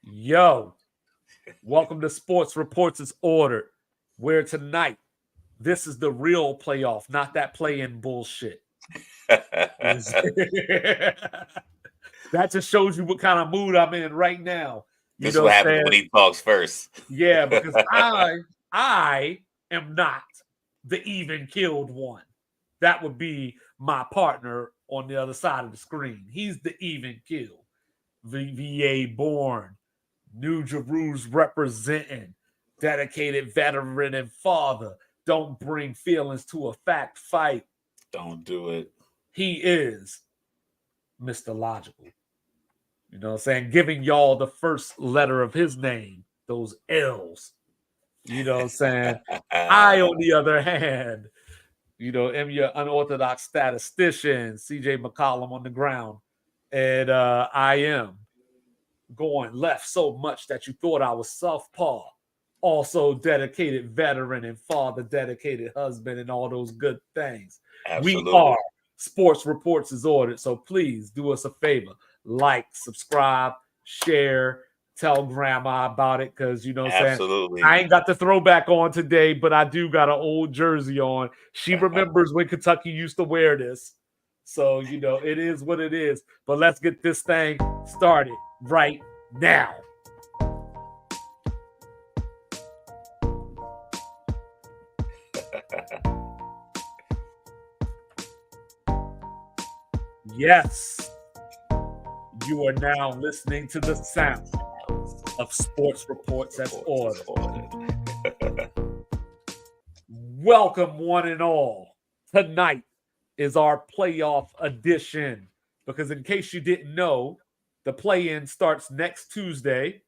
Yo, welcome to Sports Reports as Ordered, where tonight, this is the real playoff, not that play-in bullshit. That just shows you what kind of mood I'm in right now. You This is know what what I'm happens saying? when he talks first. Yeah, because I am not the even killed one. That would be my partner on the other side of the screen. He's the even kill. VA born, New Jerusalem representing, dedicated veteran and father. Don't bring feelings to a fact fight. Don't do it. He is Mr. Logical. You know what I'm saying? Giving y'all the first letter of his name, those L's. You know what I'm saying? I, on the other hand, am your unorthodox statistician, CJ McCollum on the ground. And I am going left so much that you thought I was southpaw. Also dedicated veteran and father, dedicated husband, and all those good things. We are Absolutely. Sports Reports is Ordered. So please do us a favor. Like, subscribe, share, tell grandma about it. Cause you know what I'm saying? Absolutely. I ain't got the throwback on today, but I do got an old jersey on. She remembers when Kentucky used to wear this. So, it is what it is. But let's get this thing started right now. Yes, you are now listening to the sound of Sports Reports as Ordered. Welcome, one and all. Tonight is our playoff edition. Because, in case you didn't know, the play in starts next Tuesday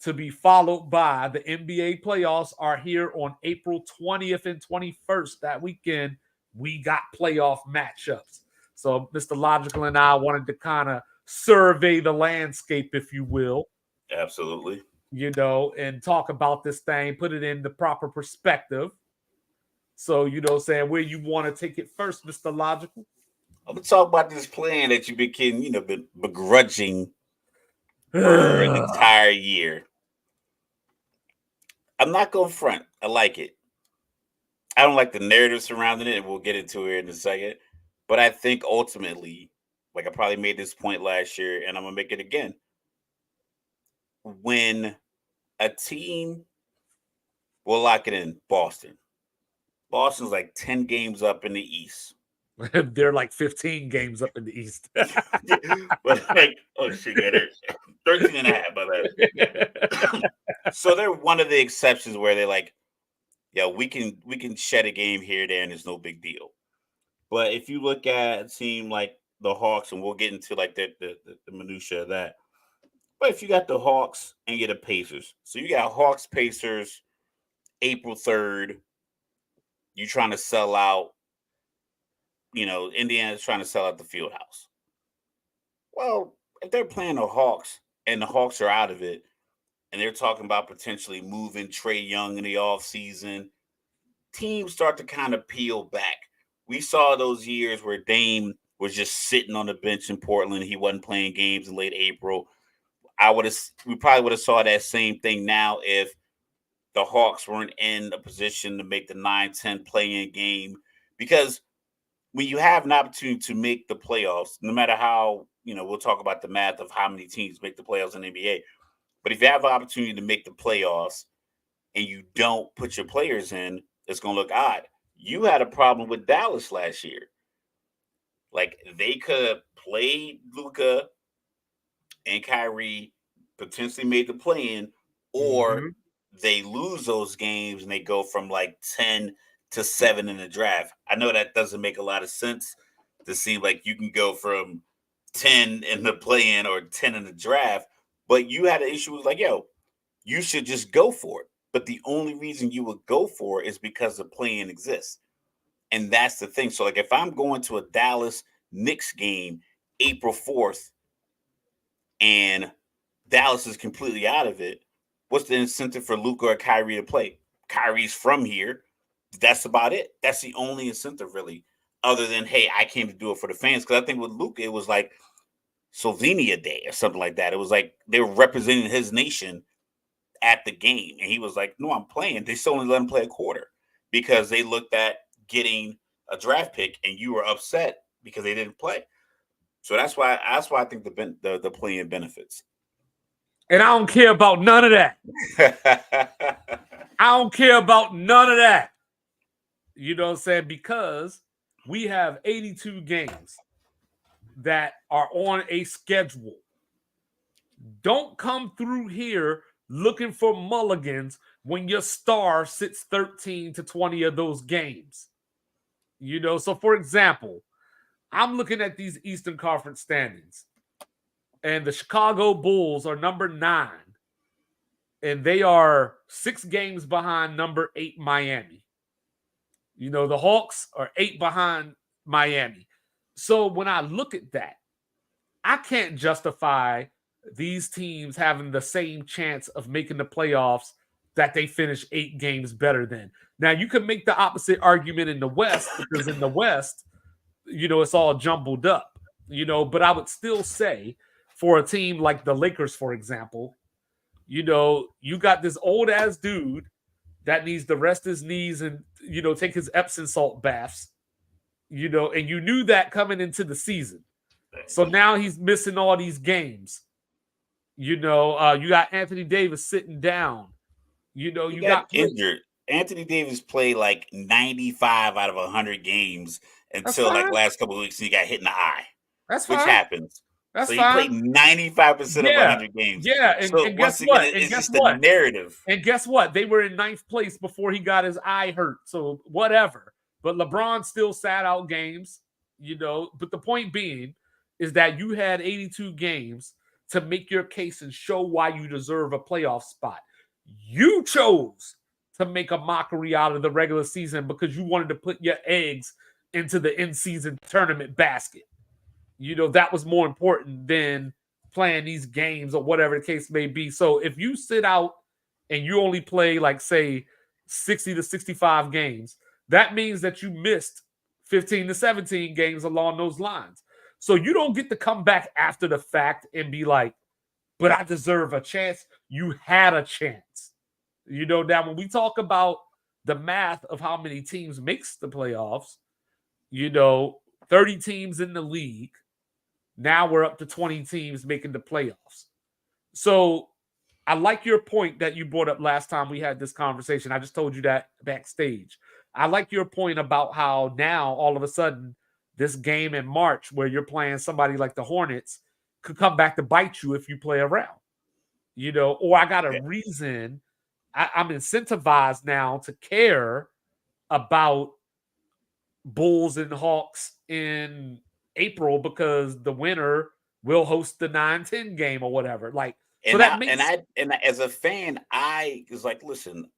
to be followed by the NBA playoffs are here on April 20th and 21st. That weekend, we got playoff matchups. So, Mr. Logical and I wanted to kind of survey the landscape, if you will, Absolutely. and talk about this thing, put it in the proper perspective. So, saying where you want to take it first, Mr. Logical. I'm gonna talk about this plan that you've been kidding, been begrudging for an entire year. I'm not gonna front. I like it. I don't like the narrative surrounding it, and we'll get into it in a second. But I think ultimately, like I probably made this point last year, and I'm gonna make it again. When a team will lock it in, Boston's like 10 games up in the East. They're like 15 games up in the East. But like, oh shit, yeah, they're 13 and a half by that. So they're one of the exceptions where they're like, yeah, we can shed a game here, there, and it's no big deal. But if you look at a team like the Hawks, and we'll get into like the minutia of that. But if you got the Hawks and you get the Pacers, so you got Hawks Pacers April 3rd, you trying to sell out. Indiana's trying to sell out the field house. Well, if they're playing the Hawks and the Hawks are out of it, and they're talking about potentially moving Trey Young in the offseason, teams start to kind of peel back. We saw those years where Dame was just sitting on the bench in Portland. He wasn't playing games in late April. We probably would have saw that same thing now if the Hawks weren't in a position to make the 9-10 play-in game. Because when you have an opportunity to make the playoffs, no matter how, we'll talk about the math of how many teams make the playoffs in the NBA. But if you have an opportunity to make the playoffs and you don't put your players in, it's going to look odd. You had a problem with Dallas last year. Like, they could have played Luka and Kyrie, potentially made the play-in, or Mhm. they lose those games and they go from like 10-7 in the draft. I know that doesn't make a lot of sense to seem like you can go from 10 in the play-in or 10 in the draft, but you had an issue with like, yo, you should just go for it. But the only reason you would go for it is because the play-in exists. And that's the thing. So like if I'm going to a Dallas Knicks game April 4th and Dallas is completely out of it, what's the incentive for Luka or Kyrie to play? Kyrie's from here. That's about it. That's the only incentive, really, other than, hey, I came to do it for the fans. Because I think with Luka, it was like, Slovenia Day or something like that. It was like they were representing his nation at the game, and he was like, "No, I'm playing." They still only let him play a quarter because they looked at getting a draft pick, and you were upset because they didn't play. So that's why I think the play-in benefits. And I don't care about none of that. I don't care about none of that. You know what I'm saying? Because we have 82 games that are on a schedule. Don't come through here looking for mulligans when your star sits 13 to 20 of those games. You know, so for example, I'm looking at these Eastern Conference standings, and the Chicago Bulls are number 9, and they are 6 games behind number 8 Miami. You know, the Hawks are 8 behind Miami. So when I look at that, I can't justify these teams having the same chance of making the playoffs that they finish 8 games better than. Now, you could make the opposite argument in the West, because in the West, you know, it's all jumbled up, you know, but I would still say for a team like the Lakers, for example, you know, you got this old ass dude that needs to rest his knees and, you know, take his Epsom salt baths, you know, and you knew that coming into the season. So now he's missing all these games. You know, you got Anthony Davis sitting down. You know, He you got got injured. Anthony Davis played like 95 out of 100 games that's until like fine. last couple of weeks, and he got hit in the eye, That's which fine. happens. That's So he fine. played 95% of Yeah. 100 games. Yeah. So And guess once again, what? And it's guess just the what? narrative. And guess what? They were in 9th place before he got his eye hurt. So whatever. But LeBron still sat out games, you know. But the point being is that you had 82 games to make your case and show why you deserve a playoff spot. You chose to make a mockery out of the regular season because you wanted to put your eggs into the in-season tournament basket. You know, that was more important than playing these games or whatever the case may be. So if you sit out and you only play, like, say, 60 to 65 games, that means that you missed 15 to 17 games along those lines. So you don't get to come back after the fact and be like, but I deserve a chance. You had a chance. You know, now when we talk about the math of how many teams makes the playoffs, you know, 30 teams in the league. Now we're up to 20 teams making the playoffs. So I like your point that you brought up last time we had this conversation. I just told you that backstage. I like your point about how now all of a sudden this game in March where you're playing somebody like the Hornets could come back to bite you if you play around. You know, or I got a reason. I'm incentivized now to care about Bulls and Hawks in April because the winner will host the 9-10 game or whatever. Like, so And that I makes as a fan, I was like, listen,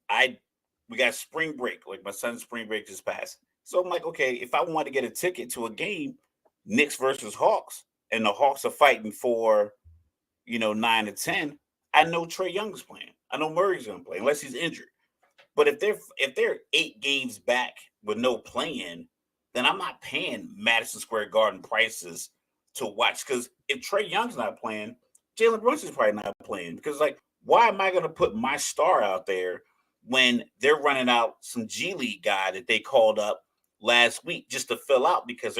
we got spring break. Like my son's spring break just passed. So I'm like, okay, if I want to get a ticket to a game, Knicks versus Hawks, and the Hawks are fighting for 9 to 10, I know Trey Young's playing. I know Murray's gonna play unless he's injured. But if they're 8 games back with no playing, then I'm not paying Madison Square Garden prices to watch. Because if Trey Young's not playing, Jalen Brunson's probably not playing. Because like, why am I going to put my star out there when they're running out some G League guy that they called up last week just to fill out because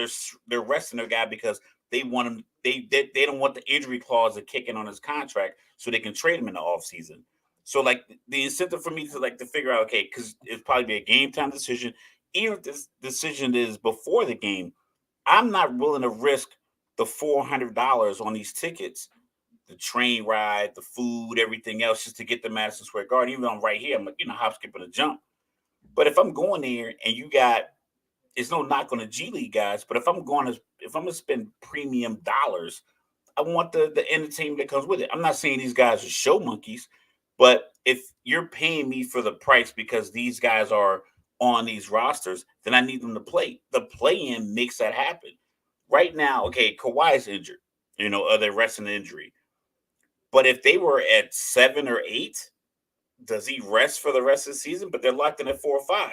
they're resting their guy because they want him. They don't want the injury clause to kick in on his contract so they can trade him in the offseason. So like the incentive for me to figure out, okay, because it'd probably be a game time decision. Even if this decision is before the game, I'm not willing to risk the $400 on these tickets, the train ride, the food, everything else, just to get to Madison Square Garden. Even though I'm right here, I'm like, hop, skip, and a jump. But if I'm going there and it's no knock on the G League guys, but if I'm gonna spend premium dollars, I want the entertainment that comes with it. I'm not saying these guys are show monkeys, but if you're paying me for the price because these guys are on these rosters, then I need them to play. The play-in makes that happen. Right now, okay, Kawhi's injured, they're resting injury. But if they were at 7 or 8, does he rest for the rest of the season? But they're locked in at 4 or 5.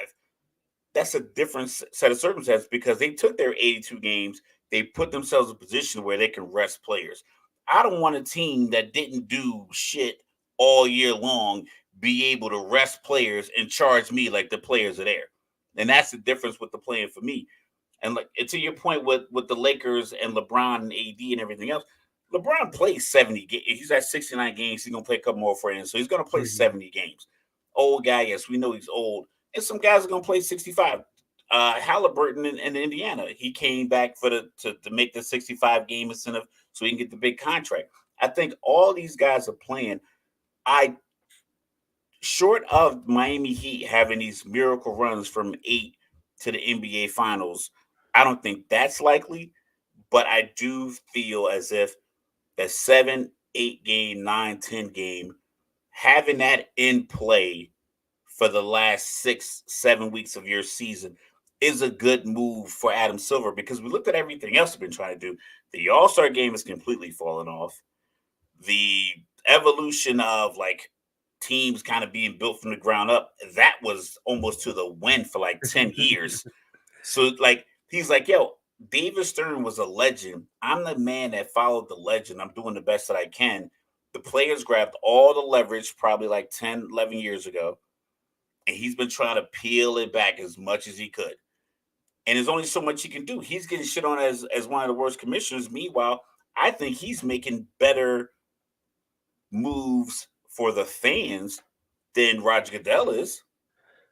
That's a different set of circumstances because they took their 82 games, they put themselves in a position where they can rest players. I don't want a team that didn't do shit all year long be able to rest players and charge me like the players are there. And that's the difference with the playing for me. And like, and to your point with the Lakers and LeBron and AD and everything else, LeBron plays 70 games. He's at 69 games. He's gonna play a couple more for him. So he's gonna play Mhm. 70 games. Old guy, yes, we know he's old. And some guys are gonna play 65. Halliburton in Indiana, he came back for to make the 65 game incentive so he can get the big contract. I think all these guys are playing. I Short of Miami Heat having these miracle runs from 8 to the NBA Finals, I don't think that's likely. But I do feel as if that 7, 8 game, 9, 10 game, having that in play for the last 6, 7 weeks of your season is a good move for Adam Silver because we looked at everything else we've been trying to do. The All Star game has completely fallen off. The evolution of like teams kind of being built from the ground up, that was almost to the win for like 10 years. So like he's like, yo, David Stern was a legend. I'm the man that followed the legend. I'm doing the best that I can. The players grabbed all the leverage probably like 10, 11 years ago. And he's been trying to peel it back as much as he could. And there's only so much he can do. He's getting shit on as one of the worst commissioners. Meanwhile, I think he's making better moves for the fans than Roger Goodell is.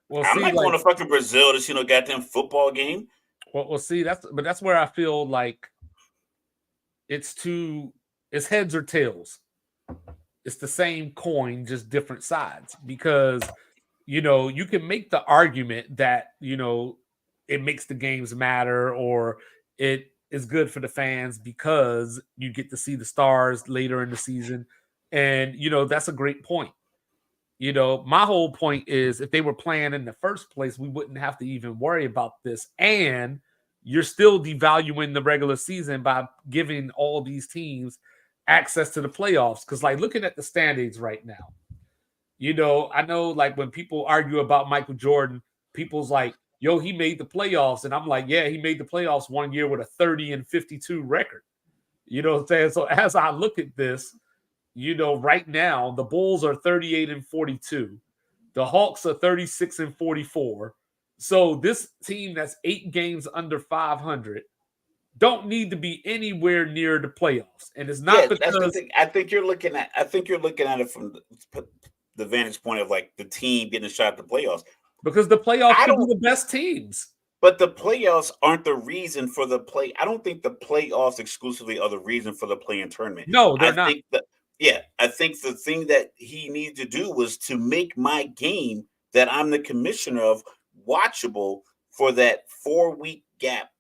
Well, I'm see, not going like, to fucking Brazil to see no goddamn football game. see, that's where I feel like it's too, it's heads or tails. It's the same coin, just different sides. Because you can make the argument that it makes the games matter, or it is good for the fans because you get to see the stars later in the season, and that's a great point. My whole point is if they were playing in the first place, we wouldn't have to even worry about this. And you're still devaluing the regular season by giving all these teams access to the playoffs. Because, like, looking at the standings right now, I know, like, when people argue about Michael Jordan, people's like, yo, he made the playoffs. And I'm like, yeah, he made the playoffs one year with a 30-52 record. You know what I'm saying? So as I look at this, right now the Bulls are 38-42. The Hawks are 36-44. So this team that's 8 games under 500 don't need to be anywhere near the playoffs. And it's Yeah, not that's the because thing. I think you're looking at it from the vantage point of like the team getting a shot at the playoffs. the playoffs I could be don't the best teams. But the playoffs aren't the reason for the play. I don't think the playoffs exclusively are the reason for the play-in tournament. No, they're I not. think that Yeah, I think the thing that he needed to do was to make my game that I'm the commissioner of watchable for that 4 week gap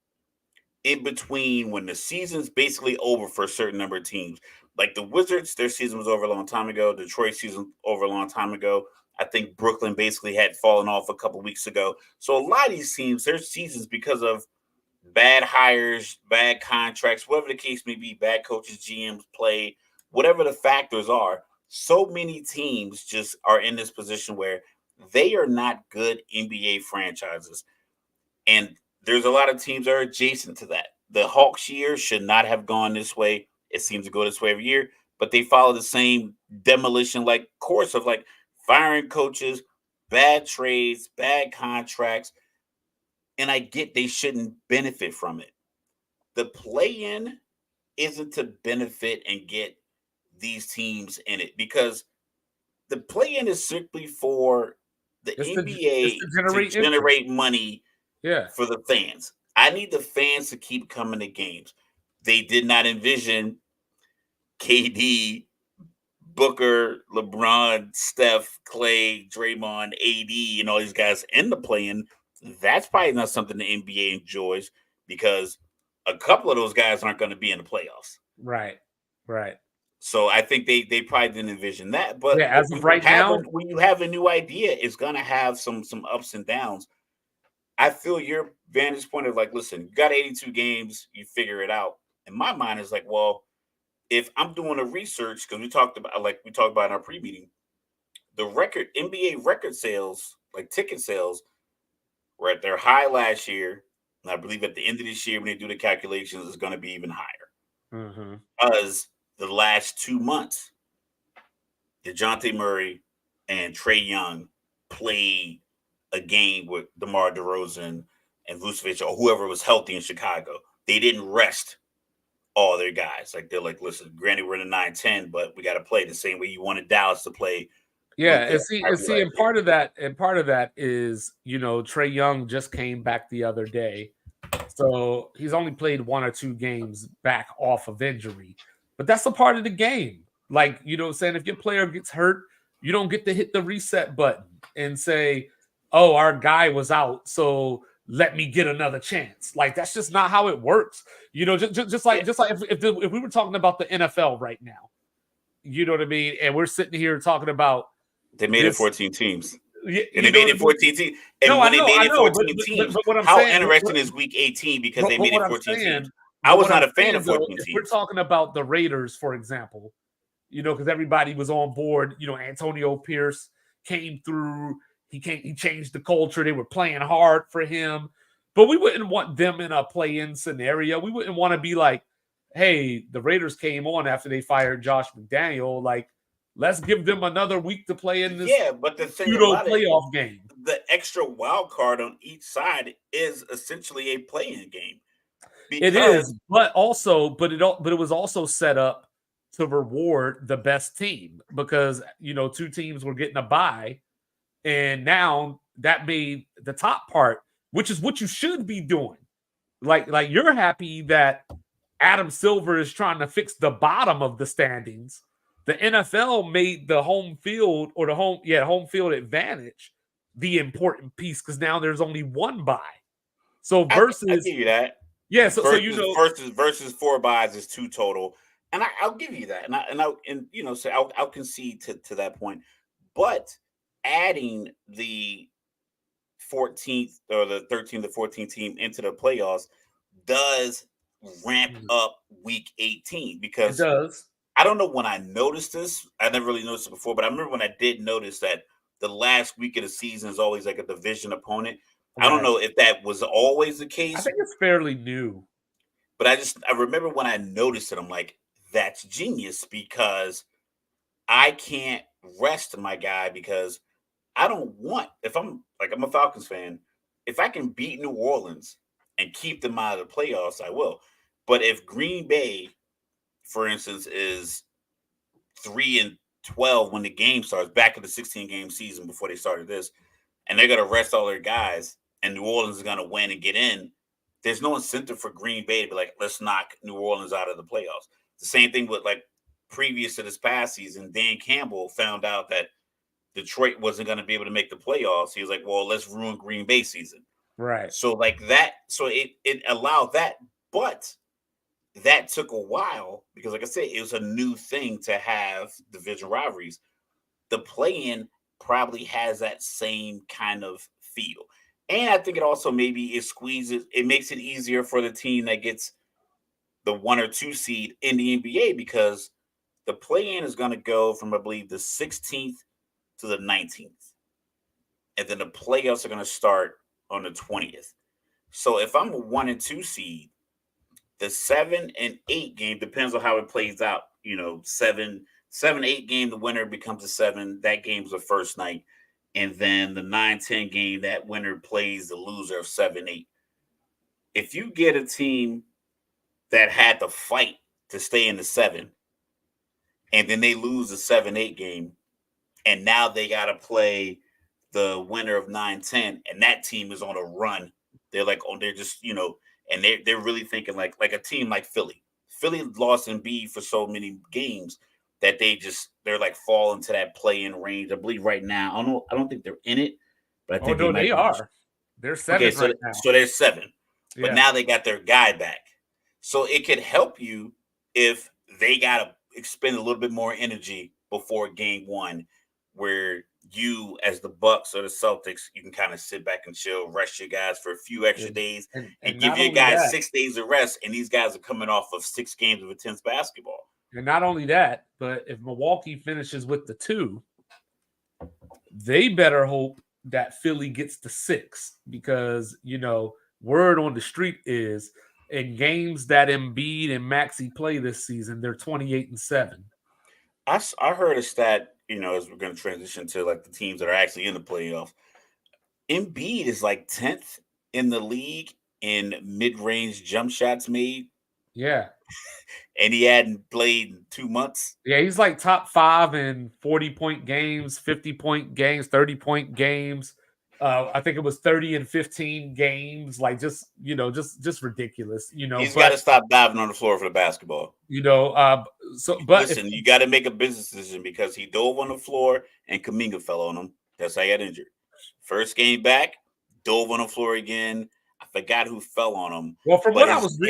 in between when the season's basically over for a certain number of teams. Like the Wizards, their season was over a long time ago. Detroit season over a long time ago. I think Brooklyn basically had fallen off a couple weeks ago. So a lot of these teams, their seasons because of bad hires, bad contracts, whatever the case may be, bad coaches, GMs, play, whatever the factors are. So many teams just are in this position where they are not good NBA franchises. And there's a lot of teams that are adjacent to that. The Hawks year should not have gone this way. It seems to go this way every year, but they follow the same demolition like course of like firing coaches, bad trades, bad contracts. And I get they shouldn't benefit from it. The play in isn't to benefit and get these teams in it because the play in is simply for the It's to NBA to generate interest. generate money Yeah. for the fans. I need the fans to keep coming to games. They did not envision KD, Booker, LeBron, Steph, Clay, Draymond, AD, and all these guys in the play-in. That's probably not something the NBA enjoys because a couple of those guys aren't going to be in the playoffs. Right. Right. So I think they probably didn't envision that. Yeah. But As of right now, when you have a new idea, it's gonna have some ups and downs. I feel your vantage point of like, listen, you got 82 games, you figure it out. In my mind, is like, well, if I'm doing a research, because we talked about in our pre-meeting, the record NBA record sales, like ticket sales, were at their high last year. And I believe at the end of this year, when they do the calculations, it's going to be even higher. Mm-hmm. Because the last 2 months, DeJounte Murray and Trae Young played a game with DeMar DeRozan and Vucevic or whoever was healthy in Chicago. They didn't rest all their guys. Like they're like, listen, granted we're in the 9-10, but we got to play the same way you wanted Dallas to play. Yeah, With and see, and part of that is, Trae Young just came back the other day, so he's only played 1 or 2 games back off of injury, but that's a part of the game. Like, what I'm saying, if your player gets hurt, you don't get to hit the reset button and say, "Oh, our guy was out, so let me get another chance." Like, that's just not how it works. Just like if we were talking about the NFL right now, you know what I mean, and we're sitting here talking about they made it this, 14 teams. you, And you they know made what I it mean? 14 teams. And No, I when they know, made I it know, 14 teams, but what I'm how saying, interesting is week 18 because they but made what it I'm 14 teams? saying, I but was what not I'm a fan saying of though, 14 if we're teams. talking about the Raiders, for example, because everybody was on board, Antonio Pierce came through, he changed the culture, they were playing hard for him, but we wouldn't want them in a play-in scenario. We wouldn't want to be like, hey, the Raiders came on after they fired Josh McDaniel, like, let's give them another week to play in this Yeah, but the thing pseudo about it, playoff game. the extra wild card on each side is essentially a play-in game It because is, but it was also set up to reward the best team because 2 teams were getting a bye, and now that made the top part, which is what you should be doing. Like you're happy that Adam Silver is trying to fix the bottom of the standings. The NFL made the home field or the home field advantage the important piece because now there's only 1 bye. So I versus give you that. yeah, Versus 4 buys is 2 total, and I'll give you that, and say I'll concede to that point. But adding the 14th or the 13th to 14th team into the playoffs does ramp up week 18 it because does. I don't know when I noticed this. I never really noticed it before, but I remember when I did notice that the last week of the season is always like a division opponent. I don't Right. know if that was always the I case, think it's fairly new. but I remember when I noticed it, I'm like, that's genius because I can't rest my guy because I don't want if I'm a Falcons fan, if I can beat New Orleans and keep them out of the playoffs, I will. But if Green Bay, for instance, is 3-12 when the game starts, back in the 16-game season before they started this, and they're gonna rest all their guys, and New Orleans is gonna win and get in, there's no incentive for Green Bay to be like, let's knock New Orleans out of the playoffs. The same thing with like previous to this past season, Dan Campbell found out that Detroit wasn't going to be able to make the playoffs. He was like, well, let's ruin Green Bay season. Right. So like that, so it allowed that, but that took a while because like I said, it was a new thing to have division rivalries. The play-in probably has that same kind of feel. And I think it also maybe it makes it easier for the team that gets the 1 or 2 seed in the NBA because the play-in is going to go from I believe the 16th to the 19th. And then the playoffs are going to start on the 20th. So if I'm a 1 and 2 seed, the 7 and 8 game depends on how it plays out. 7-8 game, the winner becomes a 7. That game's the first night. And then the 9-10 game, that winner plays the loser of 7-8. If you get a team that had to fight to stay in the 7, and then they lose the 7-8 game, and now they got to play the winner of 9-10, and that team is on a run. They're like, they're just, and they're really thinking like a team like Philly. Philly lost in B for so many games that they're like falling to that play-in range. I believe right now, I don't think they're in it, but I Oh think they no, might they be. are. They're Okay, 7 so right now. so there's 7, but Yeah. now they got their guy back, so it could help you if they got to expend a little bit more energy before game 1, where you as the Bucks or the Celtics, you can kind of sit back and chill, rest your guys for a few extra days, and And give not your only guys that, 6 days of rest. And these guys are coming off of 6 games of intense basketball. but if Milwaukee finishes with the 2, they better hope that Philly gets the 6 because Word on the street is in games that Embiid and Maxey play this season, they're 28-7. I heard a stat, as we're going to transition to like the teams that are actually in the playoffs. Embiid is like 10th in the league in mid-range jump shots made, Yeah. and he hadn't played in 2 months. Yeah, he's like top 5 in 40-point games, 50-point games, 30-point games. I think it was 30 and 15 games, like just ridiculous, He's got but to stop diving on the floor for the basketball. you know, but if Listen, you got to make a business decision because he dove on the floor and Kaminga fell on him. That's how he got injured. First game back, dove on the floor again. I forgot who fell on him, well, from but what I his was his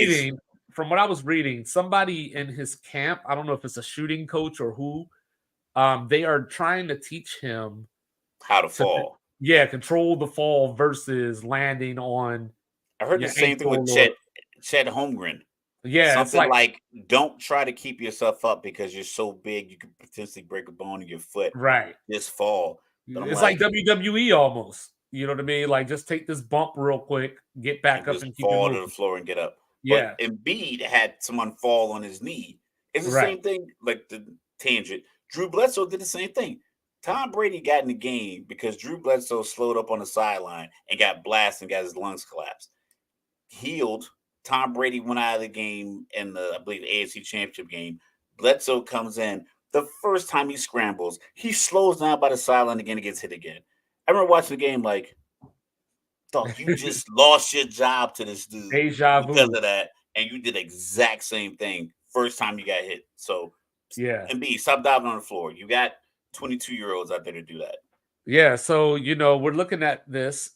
reading, somebody in his camp, I don't know if it's a shooting coach or who, they are trying to teach him how to to fall. yeah, control the fall versus landing on I heard the your same thing with ankle or Chet Holmgren. yeah, it's Something like like, don't try to keep yourself up because you're so big you could potentially break a bone in your foot. right. Just fall. But I'm It's like like, WWE almost. You know what I mean? Like just take this bump real quick, get back and up just and keep it fall to the moving. floor and get up. But Yeah, Embiid had someone fall on his knee. It's the right. same thing, like the tangent. Drew Bledsoe did the same thing. Tom Brady got in the game because Drew Bledsoe slowed up on the sideline and got blasted and got his lungs collapsed. Healed. Tom Brady went out of the game in the, I believe, AFC Championship game. Bledsoe comes in. The first time he scrambles, he slows down by the sideline again and gets hit again. I remember watching the game like, dog, you just lost your job to this dude Deja because vu. of that, and you did the exact same thing first time you got hit. So, Yeah. and B, stop diving on the floor. You got 22-year-olds out there to do that. Yeah. So, we're looking at this,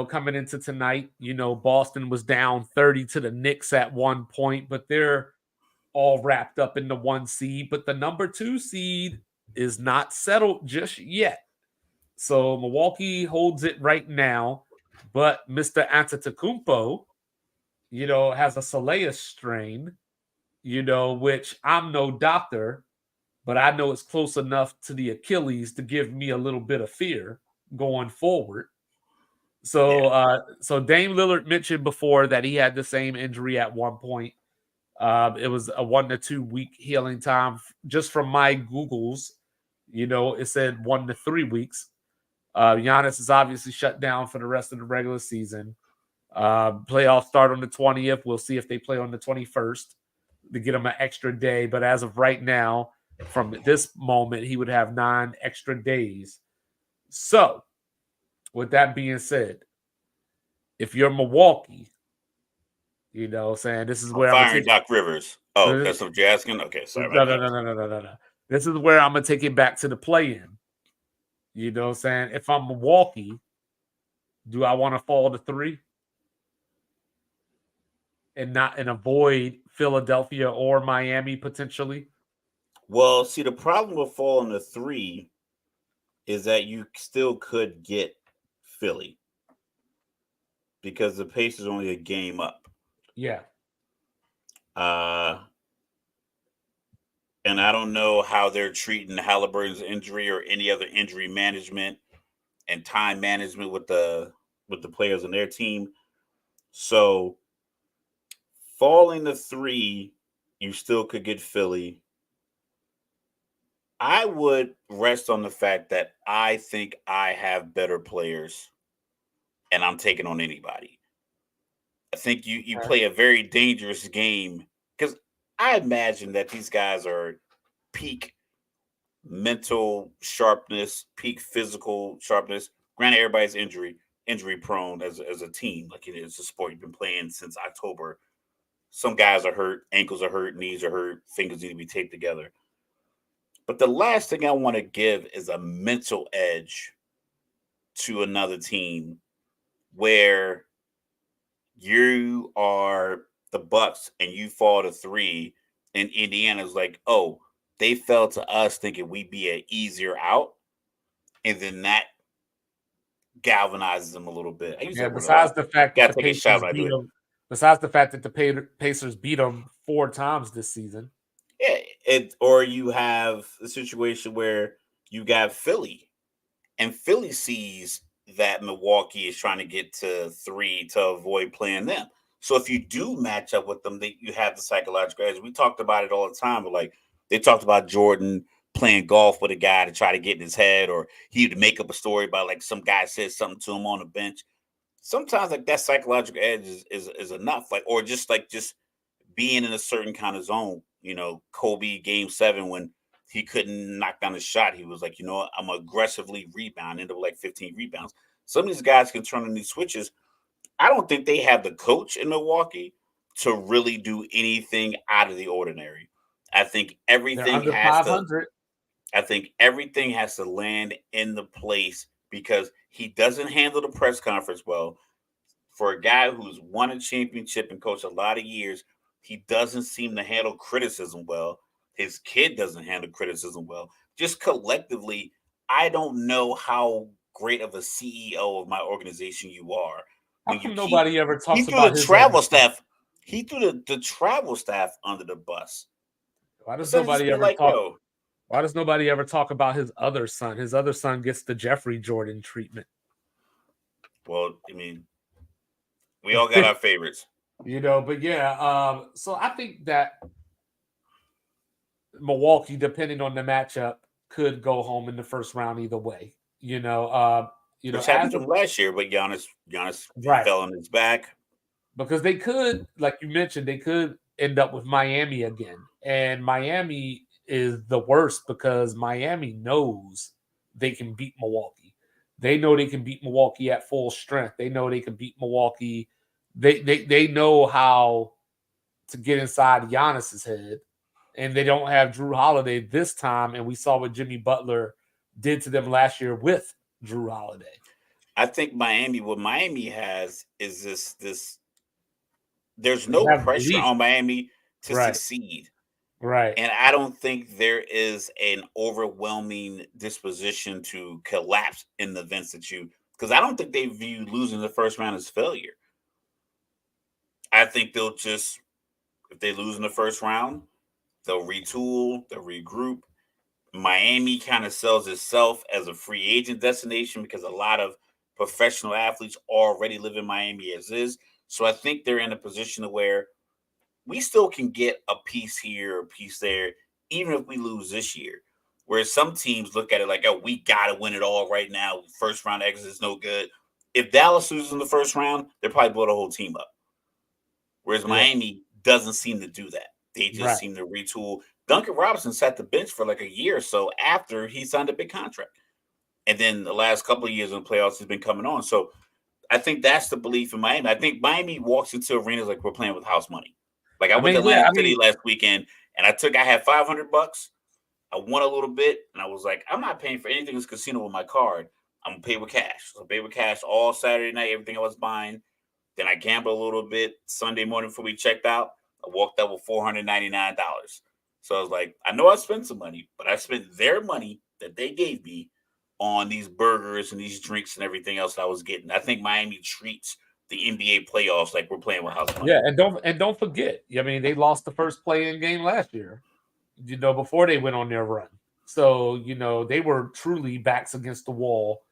coming into tonight. Boston was down 30 to the Knicks at one point, but they're all wrapped up in the 1 seed. But the number 2 seed is not settled just yet. So Milwaukee holds it right now, but Mr. Antetokounmpo, has a Soleus strain, which I'm no doctor, but I know it's close enough to the Achilles to give me a little bit of fear going forward. So, Yeah. so Dame Lillard mentioned before that he had the same injury at one point. It was a 1 to 2 week healing time. Just from my Googles, it said 1 to 3 weeks. Giannis is obviously shut down for the rest of the regular season. Playoffs start on the 20th. We'll see if they play on the 21st to get him an extra day. But as of right now, from this moment, he would have 9 extra days. So, with that being said, if you're Milwaukee, saying this is I'm where I'm gonna firing take Doc Rivers. Oh, no, that's what you're asking? Okay, sorry no, about no, that. no, no, no, no, no. This is where I'm gonna take it back to the play-in. Saying if I'm Milwaukee, do I want to fall to 3? And avoid Philadelphia or Miami potentially. Well, see, the problem with falling to 3 is that you still could get Philly because the Pacers are only a game up. Yeah. Uh, and I don't know how they're treating Halliburton's injury or any other injury management and time management with the players on their team. So falling to 3, you still could get Philly. I would rest on the fact that I think I have better players and I'm taking on anybody. I think you Okay. play a very dangerous game because I imagine that these guys are peak mental sharpness, peak physical sharpness. Granted, everybody's injury prone as a team. Like it is a sport you've been playing since October. Some guys are hurt, ankles are hurt, knees are hurt, fingers need to be taped together. But the last thing I want to give is a mental edge to another team where you are the Bucks and you fall to 3, and Indiana's like, oh, they fell to us thinking we'd be an easier out, and then that galvanizes them a little bit. I use Yeah. that word a lot. Got to take a shot when I do it. Besides the fact that the Pacers beat them 4 times this season. Yeah, or you have a situation where you got Philly, and Philly sees that Milwaukee is trying to get to 3 to avoid playing them. So if you do match up with them, you have the psychological edge. We talked about it all the time, but like they talked about Jordan playing golf with a guy to try to get in his head, or he would make up a story about like some guy said something to him on the bench. Sometimes like that psychological edge is enough. Like, or just being in a certain kind of zone. You know, Kobe game 7 when he couldn't knock down a shot, he was like, you know what, I'm aggressively rebound into like 15 rebounds. Some of these guys can turn on these switches. I don't think they have the coach in Milwaukee to really do anything out of the ordinary. I think They're everything under has to 500. I think everything has to land in the place because he doesn't handle the press conference well. For a guy who's won a championship and coached a lot of years, he doesn't seem to handle criticism well. His kid doesn't handle criticism well. Just collectively, I don't know how great of a CEO of my organization you are How when you come keep nobody ever he talks threw the about his other travel son? staff. He threw the travel staff under the bus. Why does Instead of just nobody being ever like, talk? yo, Why does nobody ever talk about his other son? His other son gets the Jeffrey Jordan treatment. well, I mean, we all got our favorites. But yeah, so I think that Milwaukee, depending on the matchup, could go home in the first round either way. Which happened As to of him last year, but Giannis right, fell on his back. because they could, like you mentioned, they could end up with Miami again. And Miami is the worst because Miami knows they can beat Milwaukee. They know they can beat Milwaukee at full strength. They know they can beat Milwaukee. They know how to get inside Giannis's head, and they don't have Drew Holiday this time. And we saw what Jimmy Butler did to them last year with Drew Holiday. I think what Miami has is this there's They no have pressure belief, on Miami to right? succeed. Right. And I don't think there is an overwhelming disposition to collapse in the events that you because I don't think they view losing the first round as failure. I think they'll just if they lose in the first round, they'll retool, they'll regroup. Miami kind of sells itself as a free agent destination because a lot of professional athletes already live in Miami as is. So I think they're in a position where we still can get a piece here, a piece there, even if we lose this year. Whereas some teams look at it like, oh, we got to win it all right now. First round exit is no good. If Dallas loses in the first round, they probably blow the whole team up. Whereas Yeah. Miami doesn't seem to do that. They just Right. seem to retool. Duncan Robinson sat the bench for like a year or so after he signed a big contract. And then the last couple of years in the playoffs, he's been coming on. So I think that's the belief in Miami. I think Miami walks into arenas like we're playing with house money. Like I I went to mean, yeah. Atlantic I City mean, last weekend and I had $500. I won a little bit and I was like, I'm not paying for anything in this casino with my card. I'm gonna pay with cash. So I paid with cash all Saturday night, everything I was buying. Then I gambled a little bit Sunday morning before we checked out. I walked out with $499. So I was like, I know I spent some money, but I spent their money that they gave me on these burgers and these drinks and everything else that I was getting. I think Miami treats the NBA playoffs like we're playing with house yeah, money. and don't forget. I mean, they lost the first play-in game last year. Before they went on their run. So they were truly backs against the wall.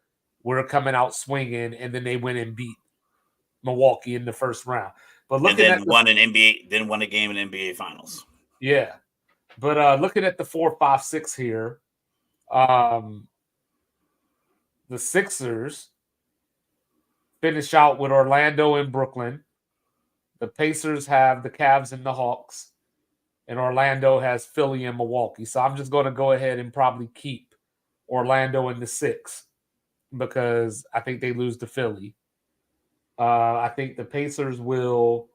We're coming out swinging, and then they went and beat Milwaukee in the first round. But And looking at then the won a game in NBA finals. yeah, but looking at the 4, 5, 6 here, um, the Sixers finish out with Orlando and Brooklyn. The Pacers have the Cavs and the Hawks, and Orlando has Philly and Milwaukee. So I'm just going to go ahead and probably keep Orlando in the 6 because I think they lose to Philly. I think the Pacers will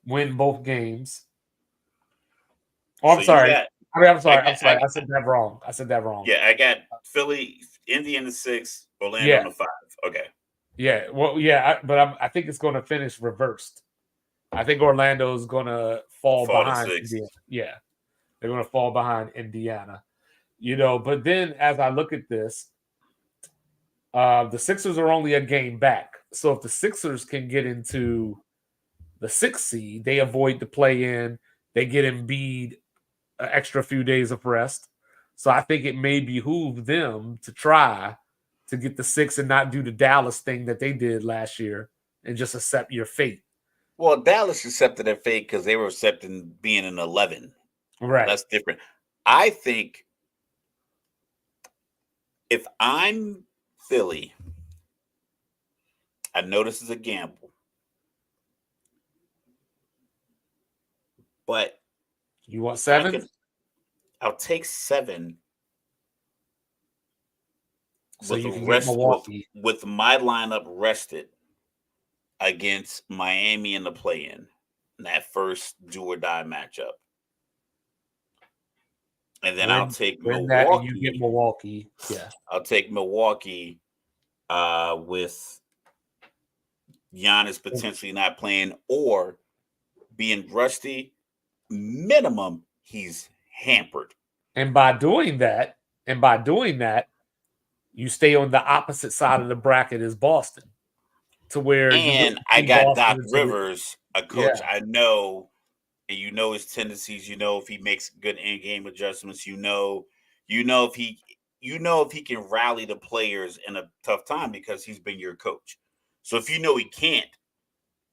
win both games. Oh, So I'm you sorry. got I'm I sorry. I'm got sorry. I said that wrong. yeah, I got Philly, Indy in the 6, Orlando Yeah, in the 5. Okay. yeah. Well, yeah. But I think it's going to finish reversed. I think Orlando is going to fall Fall to behind 6. Indiana. Yeah, they're going to fall behind Indiana. But then as I look at this, the Sixers are only a game back. So if the Sixers can get into the 6th seed, they avoid the play in. They get Embiid an extra few days of rest. So I think it may behoove them to try to get the 6 and not do the Dallas thing that they did last year and just accept your fate. Well, Dallas accepted their fate because they were accepting being an 11. Right. That's different. I think if I'm Philly, I know this is a gamble, but You want if I 7? could, I'll take 7 So with you can get rest with Milwaukee. with my lineup rested against Miami in the play-in, in that first do or die matchup, and then I'll take Win that and you get Milwaukee. Milwaukee. Yeah. I'll take Milwaukee with Giannis potentially not playing or being rusty. Minimum, he's hampered. And by doing that, you stay on the opposite side of the bracket as Boston, to where you And wouldn't I see got Boston Doc until the Rivers, a yeah. coach I know, and you know his tendencies. You know if he makes good in-game adjustments. You know if he can rally the players in a tough time because he's been your coach. So if you know he can't,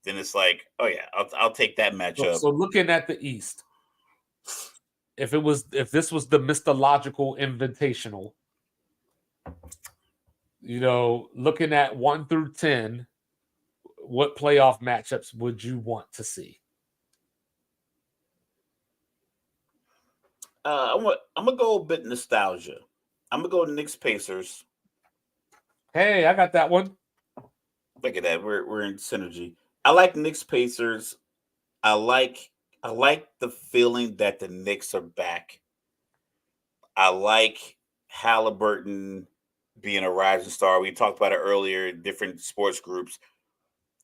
then it's like, oh yeah, I'll take that matchup. So looking at the East, if this was the Mythological Invitational, looking at 1 through 10, what playoff matchups would you want to see? I'm gonna go a bit nostalgia. I'm gonna go Knicks Pacers. Hey, I got that one. Look at that, we're in synergy. I like Knicks Pacers. I like I like the feeling that the Knicks are back. I like Halliburton being a rising star. We talked about it earlier in different sports groups.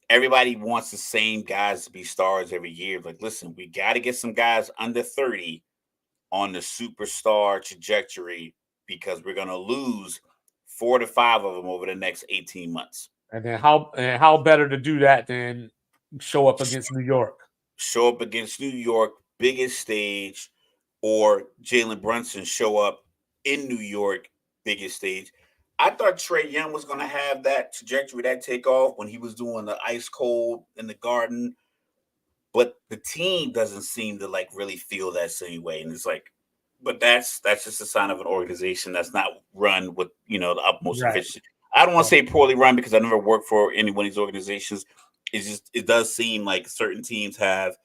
Everybody wants the same guys to be stars every year. Like, listen, we got to get some guys under 30 on the superstar trajectory because we're going to lose 4 to 5 of them over the next 18 months. And then how better to do that than show up against New York? Show up against New York, biggest stage, or Jalen Brunson show up in New York, biggest stage. I thought Trae Young was going to have that trajectory, that takeoff when he was doing the ice cold in the Garden, but the team doesn't seem to like really feel that same way. And it's like, but that's just a sign of an organization that's not run with the utmost Right. efficiency. I don't want to say poorly run because I never worked for any one of these organizations. It's just it does seem like certain teams have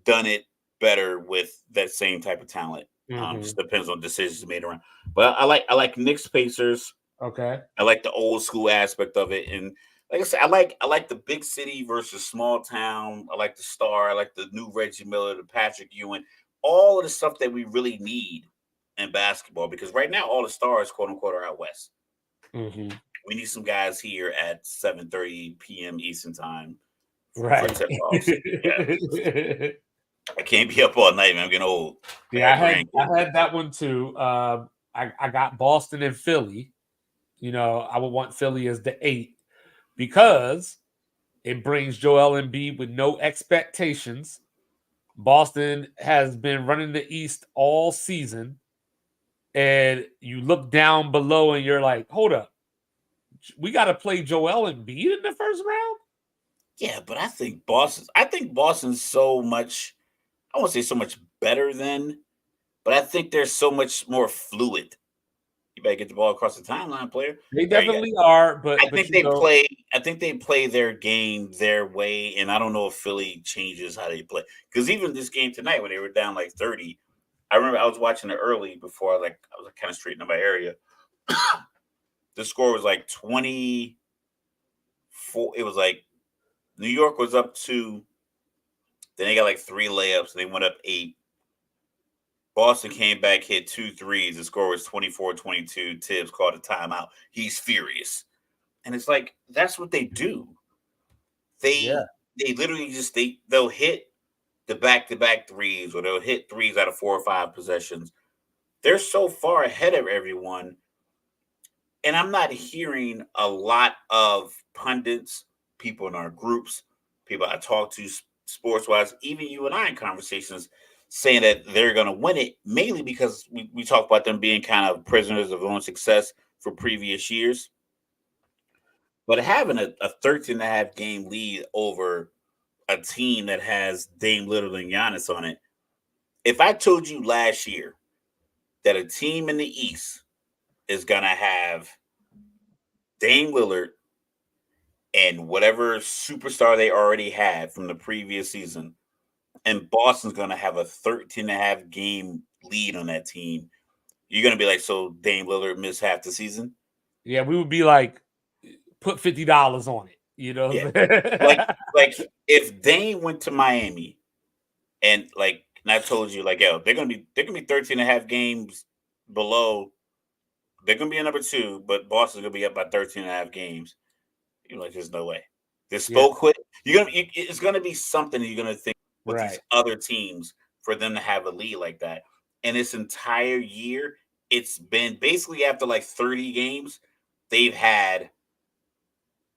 done it better with that same type of talent. Just depends on decisions made around. But I like Knicks Pacers. Okay. I like the old school aspect of it, and like I said, I like the big city versus small town. I like the star. I like the new Reggie Miller, the Patrick Ewing, all of the stuff that we really need in basketball. Because right now, all the stars, quote unquote, are out west. Mm-hmm. We need some guys here at 7:30 p.m. Eastern time for Right. tip offs. Yeah, I can't be up all night, man. I'm getting old. Yeah, I got I grandkids. had that one too. I got Boston and Philly. I would want Philly as the 8 because it brings Joel Embiid with no expectations. Boston has been running the East all season, and you look down below and you're like, hold up, we got to play Joel Embiid in the first round? Yeah, but I think Boston's so much. I won't say so much better than, but I think they're so much more fluid. You better get the ball across the timeline, player. They There you go. definitely are, I but think they play. I think they play their game their way, and I don't know if Philly changes how they play. Because even this game tonight, when they were down like 30, I remember I was watching it early before I was kind of straightening up my area. The score was like 24. It was like New York was up 2. Then they got like 3 layups, and they went up 8. Boston came back, hit 2 threes. The score was 24-22. Tibbs called a timeout. He's furious. And it's like, that's what they do. yeah, They literally they'll hit the back-to-back threes, or they'll hit threes out of 4 or 5 possessions. They're so far ahead of everyone. And I'm not hearing a lot of pundits, people in our groups, people I talk to sports wise, even you and I in conversations, saying that they're going to win it, mainly because we talk about them being kind of prisoners of their own success for previous years. But having a 13 and a half game lead over a team that has Dame Lillard and Giannis on it, if I told you last year that a team in the East is going to have Dame Lillard and whatever superstar they already had from the previous season, and Boston's going to have a 13 and a half game lead on that team, you're going to be like, so Dame Lillard missed half the season? Yeah, we would be like, put $50 on it. You know Yeah. what I'm saying? Like if Dame went to Miami and I told you, like, yo, they're gonna be 13 and a half games below. They're gonna be a number two, but Boston's gonna be up by 13 and a half games. You're like, there's no way. This Yeah, spoke quit. It's gonna be something you're gonna think with these right. other teams for them to have a lead like that. And this entire year, it's been basically after like 30 games, they've had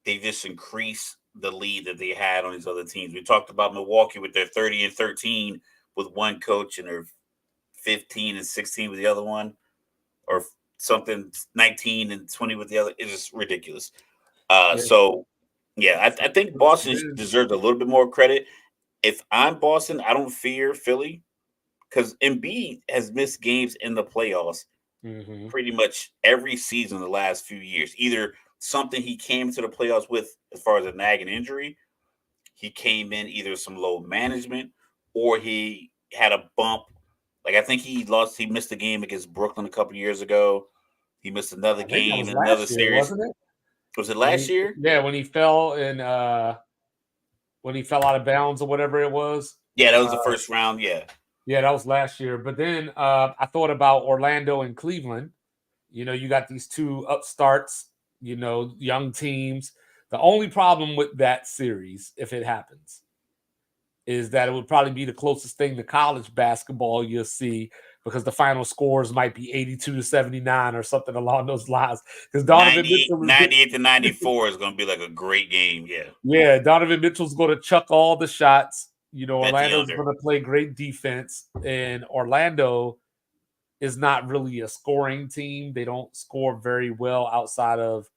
they just increased the lead that they had on these other teams. We talked about Milwaukee with their 30 and 13 with one coach and their 15 and 16 with the other one, or something 19 and 20 with the other. It's just ridiculous. Yeah, So yeah, I think it Boston is. deserves a little bit more credit. If I'm Boston, I don't fear Philly because Embiid has missed games in the playoffs Mhm. pretty much every season the last few years. Either something he came to the playoffs with as far as a nagging injury, he came in either some low management, or he had a bump. Like I think he missed a game against Brooklyn a couple years ago. He missed another I think that game was in another last year, series. wasn't it? Was it When last he year? Yeah, when he fell out of bounds or whatever it was. Yeah, that was Uh, the first round. Yeah. yeah, that was last year. But then I thought about Orlando and Cleveland. You know, you got these two upstarts, young teams. The only problem with that series, if it happens, is that it would probably be the closest thing to college basketball you'll see, because the final scores might be 82-79 or something along those lines. Because Donovan 98, Mitchell is, 98 to 94 is going to be like a great game. Yeah. yeah, Donovan Mitchell's going to chuck all the shots. Bet the Orlando's under. going to play great defense, and Orlando is not really a scoring team. They don't score very well outside of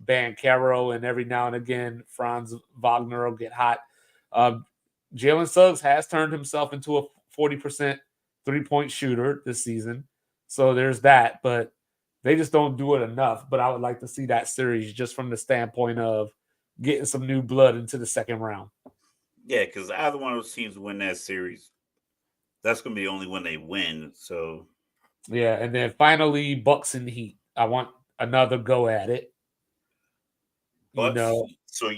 Bancaro, and every now and again Franz Wagner will get hot. Um, Jalen Suggs has turned himself into a 40% 3-point shooter this season, so there's that. But they just don't do it enough. But I would like to see that series just from the standpoint of getting some new blood into the second round. Yeah, because either one of those teams win that series, that's going to be the only one they win. So, Yeah, and then finally Bucks and Heat. I want another go at it. You Bucks know, Heat. So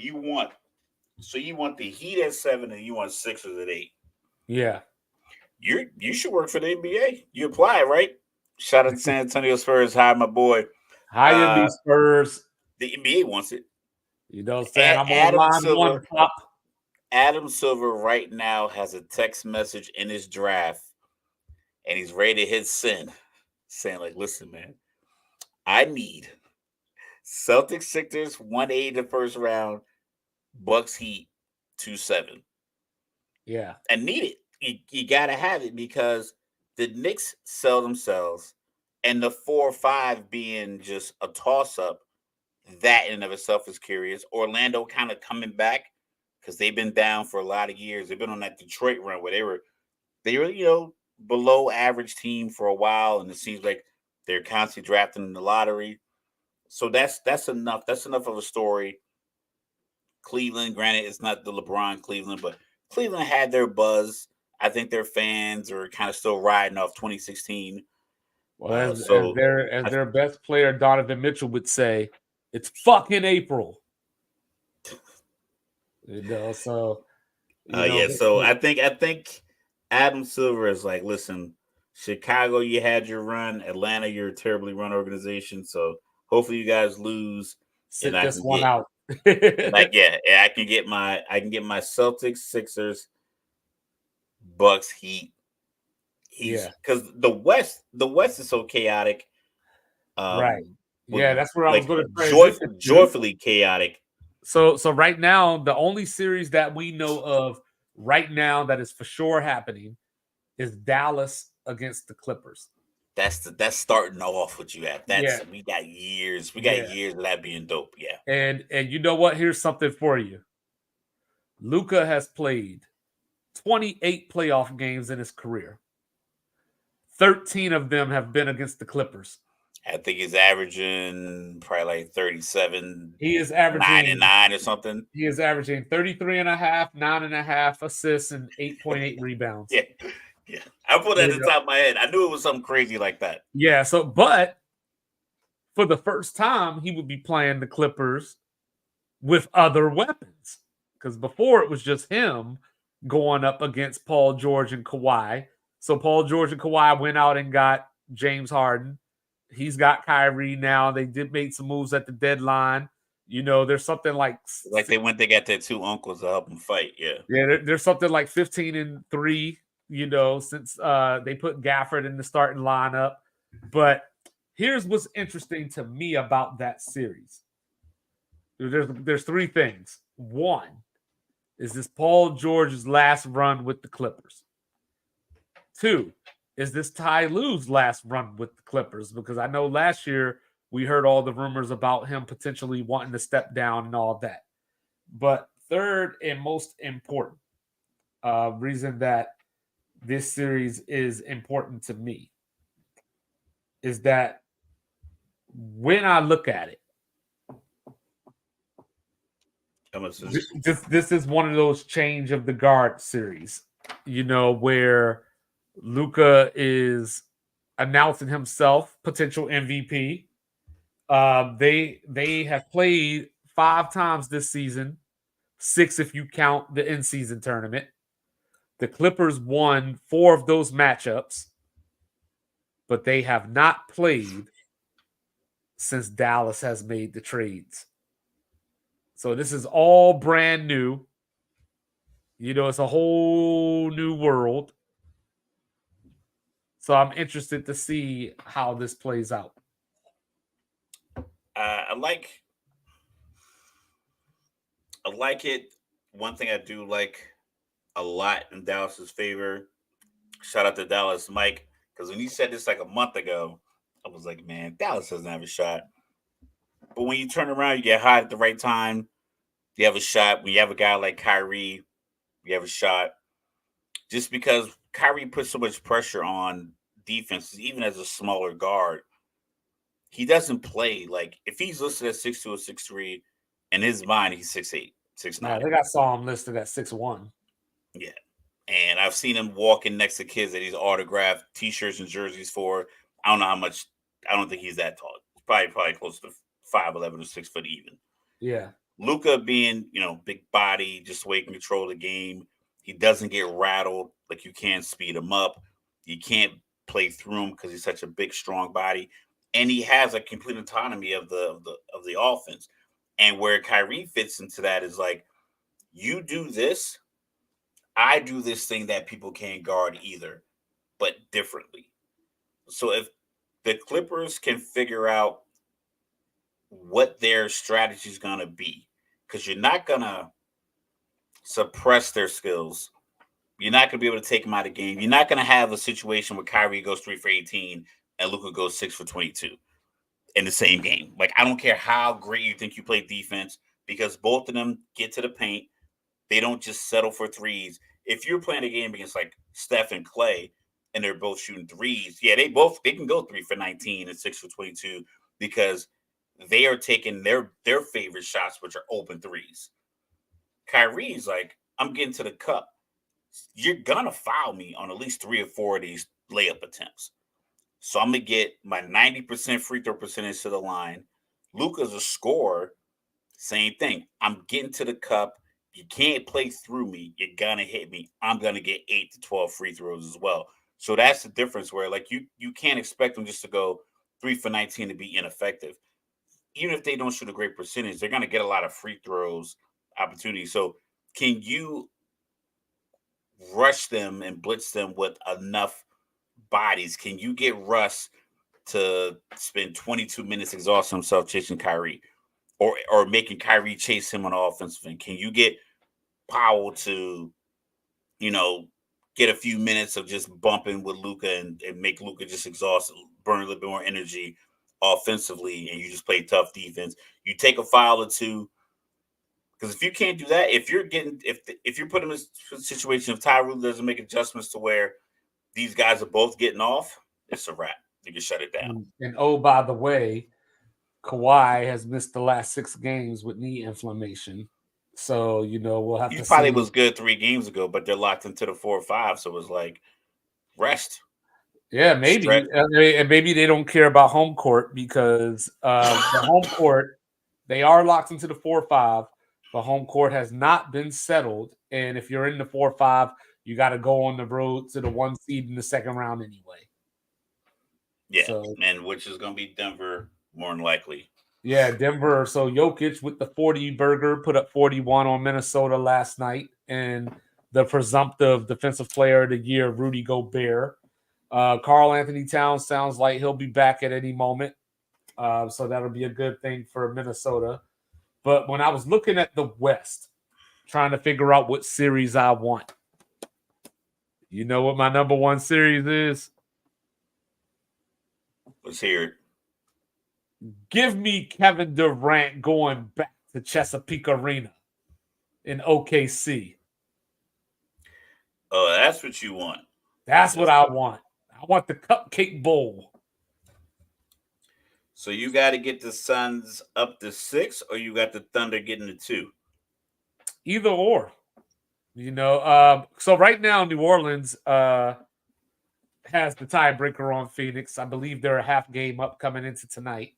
you want the Heat at 7 and you want Sixers at 8. yeah. You should work for the NBA. You apply, right? Shout out to San Antonio Spurs. Hi, my boy. Hire me, Uh, Spurs. the NBA wants it. You know what I'm saying? I'm on Adam line one, Silver. pop. Adam Silver right now has a text message in his draft, and he's ready to hit send, saying like, "Listen, man, I need Celtics Sixers 180 the first round, Bucks Heat 2-7. Yeah. I need it. You gotta have it because the Knicks sell themselves, and the 4-5 being just a toss up. That in and of itself is curious. Orlando kind of coming back because they've been down for a lot of years. They've been on that Detroit run where they were below average team for a while, and it seems like they're constantly drafting in the lottery. So that's enough. That's enough of a story. Cleveland, granted, it's not the LeBron Cleveland, but Cleveland had their buzz. I think their fans are kind of still riding off 2016. Well, as So their as I, their best player, Donovan Mitchell, would say, it's fucking April. So yeah, so I think Adam Silver is like, listen, Chicago, you had your run. Atlanta, you're a terribly run organization. So hopefully you guys lose, and sit I this can one get out. I can get my Celtics, Sixers, Bucks, Heat. He's Yeah. because the West is so chaotic. Right. With Yeah, that's where I was like going to transition to. joyfully chaotic. So right now, the only series that we know of right now that is for sure happening is Dallas against the Clippers. That's starting off what you have. Yeah, We got years. We got yeah. years of that being dope. Yeah. And you know what? Here's something for you. Luka has played 28 playoff games in his career. 13 of them have been against the Clippers. I think he's averaging probably like 37, He is 9 and averaging 9 or something. 33 and a half, 9.5 assists, and 8.8 rebounds. Yeah. Yeah. I put that You at the know? top of my head. I knew it was something crazy like that. Yeah, so but for the first time, he would be playing the Clippers with other weapons. Because before it was just him going up against Paul George and Kawhi. So Paul George and Kawhi went out and got James Harden. He's got Kyrie now. They did make some moves at the deadline. You know, there's something like They got their two uncles to help them fight. Yeah. there's something like 15-3, you know, since they put Gafford in the starting lineup. But here's what's interesting to me about that series. There's three things. One, is this Paul George's last run with the Clippers? Two, is this Ty Lue's last run with the Clippers? Because I know last year we heard all the rumors about him potentially wanting to step down and all that. But third and most important reason that this series is important to me is that when I look at it, this is one of those change of the guard series, you know, where Luka is announcing himself potential MVP. They have played 5 times this season, 6 if you count the in-season tournament. The Clippers won 4 of those matchups, but they have not played since Dallas has made the trades. So this is all brand new. You know, it's a whole new world. So I'm interested to see how this plays out. I like it. One thing I do like a lot in Dallas's favor. Shout out to Dallas Mike, because when he said this like a month ago, I was like, man, Dallas doesn't have a shot. But when you turn around, you get hot at the right time. You have a shot. When you have a guy like Kyrie, you have a shot. Just because Kyrie puts so much pressure on defenses, even as a smaller guard, he doesn't play like if he's listed at 6'2" or 6'3", in his mind he's 6'8", 6'9". Yeah, I think I saw him listed at 6'1". Yeah. And I've seen him walking next to kids that he's autographed T-shirts and jerseys for. I don't know how much. I don't think he's that tall. He's probably close to 5'11" or 6 foot even. Yeah. Luka being, big body, just the way he can control the game. He doesn't get rattled. Like, you can't speed him up. You can't play through him because he's such a big, strong body. And he has a complete autonomy of the offense. And where Kyrie fits into that is like, you do this, I do this thing that people can't guard either, but differently. So if the Clippers can figure out what their strategy is going to be, because you're not going to suppress their skills. You're not going to be able to take them out of the game. You're not going to have a situation where Kyrie goes 3 for 18 and Luka goes 6 for 22 in the same game. Like, I don't care how great you think you play defense, because both of them get to the paint. They don't just settle for threes. If you're playing a game against like Steph and Clay and they're both shooting threes, yeah, they can go 3 for 19 and 6 for 22 because they are taking their favorite shots, which are open threes. Kyrie's like, I'm getting to the cup. You're gonna foul me on at least 3 or 4 of these layup attempts. So I'm gonna get my 90% free throw percentage to the line. Luka's a scorer. Same thing. I'm getting to the cup. You can't play through me. You're gonna hit me. I'm gonna get 8 to 12 free throws as well. So that's the difference where like you can't expect them just to go 3 for 19 to be ineffective. Even if they don't shoot a great percentage, they're gonna get a lot of free throws opportunities. So can you rush them and blitz them with enough bodies? Can you get Russ to spend 22 minutes exhausting himself chasing Kyrie? Or making Kyrie chase him on the offensive end? Can you get Powell to, get a few minutes of just bumping with Luka and make Luka just exhausted, burn a little bit more energy offensively, and you just play tough defense. You take a foul or two. Because if you can't do that, if you're put in a situation if Tyrone doesn't make adjustments to where these guys are both getting off, it's a wrap. You can shut it down. And oh, by the way, Kawhi has missed the last 6 games with knee inflammation. So, we'll have He to probably see. was good 3 games ago, but they're locked into the 4 or 5, so it was like rest, Yeah, stretch. maybe. And maybe they don't care about home court because the home court, they are locked into the 4-5, but home court has not been settled. And if you're in the 4-5, you got to go on the road to the 1 seed in the second round anyway. Yeah, So, and which is going to be Denver more than likely. yeah, Denver. So Jokic with the 40 burger put up 41 on Minnesota last night. And the presumptive defensive player of the year, Rudy Gobert. Karl Anthony Towns sounds like he'll be back at any moment. So that'll be a good thing for Minnesota. But when I was looking at the West, trying to figure out what series I want, you know what my number one series is? Let's hear it. Give me Kevin Durant going back to Chesapeake Arena in OKC. Oh, that's what you want. That's what I want. I want the Cupcake Bowl. So you got to get the Suns up to 6, or you got the Thunder getting to 2. Either or. So right now New Orleans has the tiebreaker on Phoenix. I believe they're a half game up coming into tonight.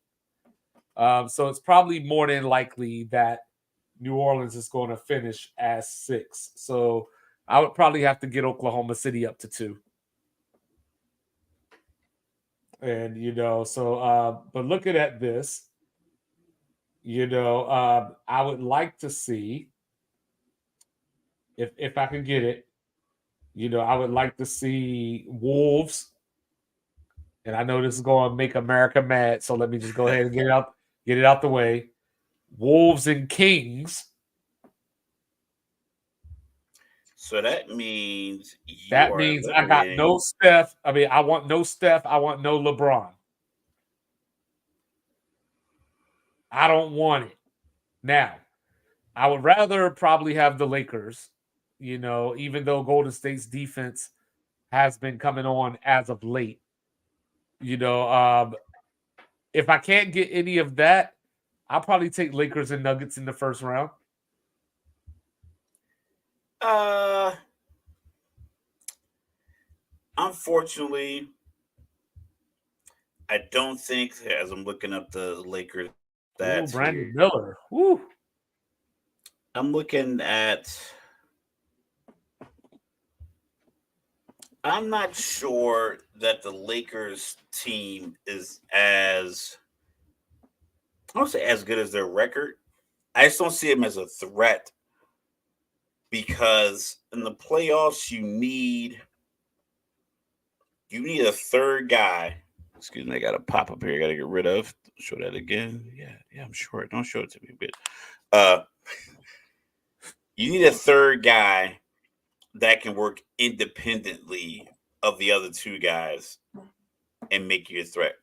So it's probably more than likely that New Orleans is going to finish as 6. So I would probably have to get Oklahoma City up to 2. And but looking at this, I would like to see if I can get it. I would like to see Wolves, and I know this is going to make America mad, so let me just go ahead and get it out the way. Wolves and Kings. So that means you That are means I got eliminating. no Steph. I mean, I want no Steph. I want no LeBron. I don't want it. Now, I would rather probably have the Lakers, even though Golden State's defense has been coming on as of late. You know, um, if I can't get any of that, I'll probably take Lakers and Nuggets in the first round. Uh, Unfortunately, I don't think, as I'm looking up the Lakers Ooh, stats here, Brandon Miller. Woo. I'm looking at. I'm not sure that the Lakers team is I don't say as good as their record. I just don't see them as a threat because in the playoffs you need a third guy. Excuse me, I got a pop up here. I got to get rid of. Show that again. Yeah, I'm sure. Don't show it to me. But you need a third guy that can work independently of the other two guys and make you a threat.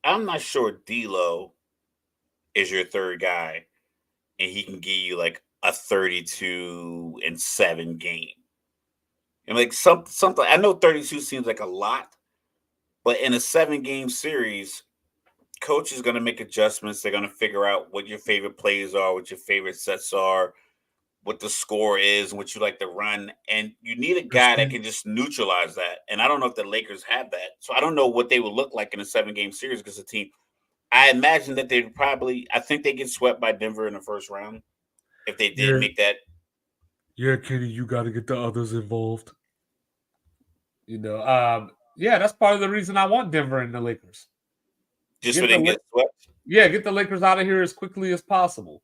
I'm not sure D'Lo is your third guy, and he can give you like a 32-7 game. And like something, I know 32 seems like a lot, but in a 7 game series, coach is going to make adjustments. They're going to figure out what your favorite plays are, what your favorite sets are, what the score is, and what you like to run. And you need a guy that can just neutralize that. And I don't know if the Lakers have that. So I don't know what they would look like in a 7 game series because the team. I imagine that they'd probably. I think they get swept by Denver in the first round if they did Yeah, make that. yeah, Kenny, you got to get the others involved. Yeah, that's part of the reason I want Denver and the Lakers. Just so Get they the can get swept. Yeah, get the Lakers out of here as quickly as possible.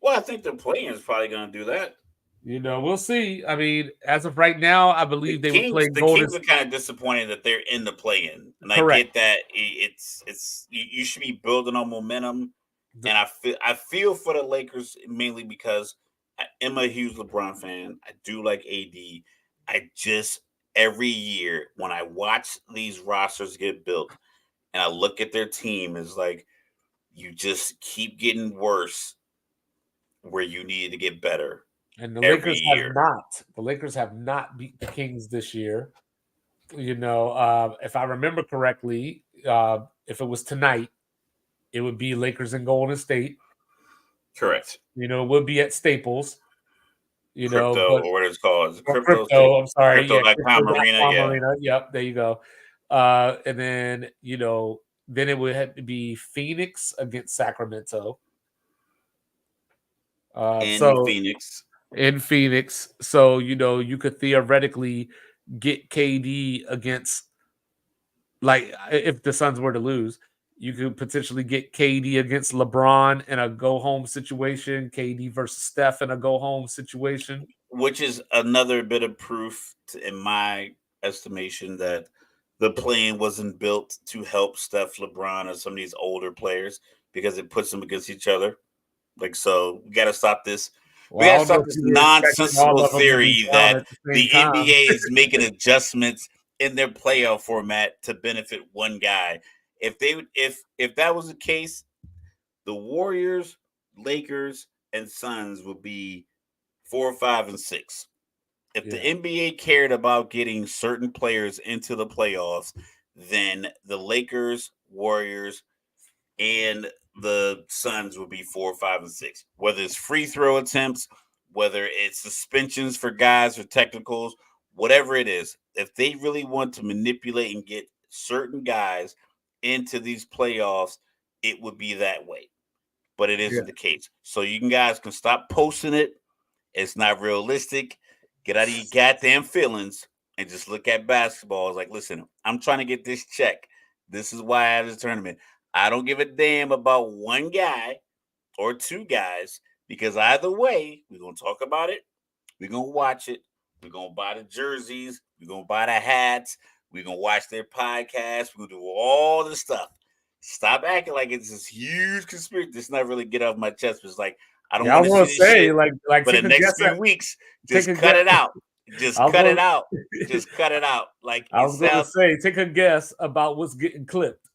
Well, I think the playing is probably going to do that. We'll see. I mean, as of right now, I The believe they would Kings, play the Golden. Kings are kind of disappointed that they're in the play-in, and I Correct. get that it's you should be building on momentum, The- and I feel for the Lakers mainly because I am a huge LeBron fan. I do like AD. I just every year when I watch these rosters get built and I look at their team, is like you just keep getting worse where you need to get better And the every Lakers have year. not. The Lakers have not beat the Kings this year. If I remember correctly, if it was tonight, it would be Lakers and Golden State. Correct. It would be at Staples. Crypto, But or what it's called. Is it or crypto crypto. I'm stable? sorry, yeah, Crypto.com arena. crypto.com Yeah. arena. Yep, there you go. And then it would have to be Phoenix against Sacramento. In So Phoenix. in Phoenix, so you could theoretically get KD against, like, if the Suns were to lose, you could potentially get KD against LeBron in a go home situation, KD versus Steph in a go home situation. Which is another bit of proof, in my estimation, that the plan wasn't built to help Steph, LeBron, or some of these older players, because it puts them against each other. Like, so we got to stop this. We Well, got I to don't know stop if this you were expecting all nonsensical of them to be theory down that at the same the time. NBA is making adjustments in their playoff format to benefit one guy. If that was the case, the Warriors, Lakers, and Suns would be 4, 5, and 6. If the Yeah, NBA cared about getting certain players into the playoffs, then the Lakers, Warriors, and the Suns would be 4, 5, and 6. Whether it's free throw attempts, whether it's suspensions for guys or technicals, whatever it is, if they really want to manipulate and get certain guys into these playoffs, it would be that way. But it yeah. isn't the case. So you guys can stop posting it. It's not realistic. Get out of your goddamn feelings and just look at basketball. It's like, listen, I'm trying to get this check. This is why I have this tournament. I don't give a damn about one guy or two guys, because either way, we're gonna talk about it. We're gonna watch it. We're gonna buy the jerseys. We're gonna buy the hats. We're gonna watch their podcast. We're gonna do all this stuff. Stop acting like it's this huge conspiracy. It's not really get off my chest. It's like, I don't Yeah, I want was to gonna see this say, shit like for the take a next guess few weeks. take Just a cut guess. it out. Just I was cut it gonna out. Just cut it out. Like, I it was gonna sounds, say, take a guess about what's getting clipped.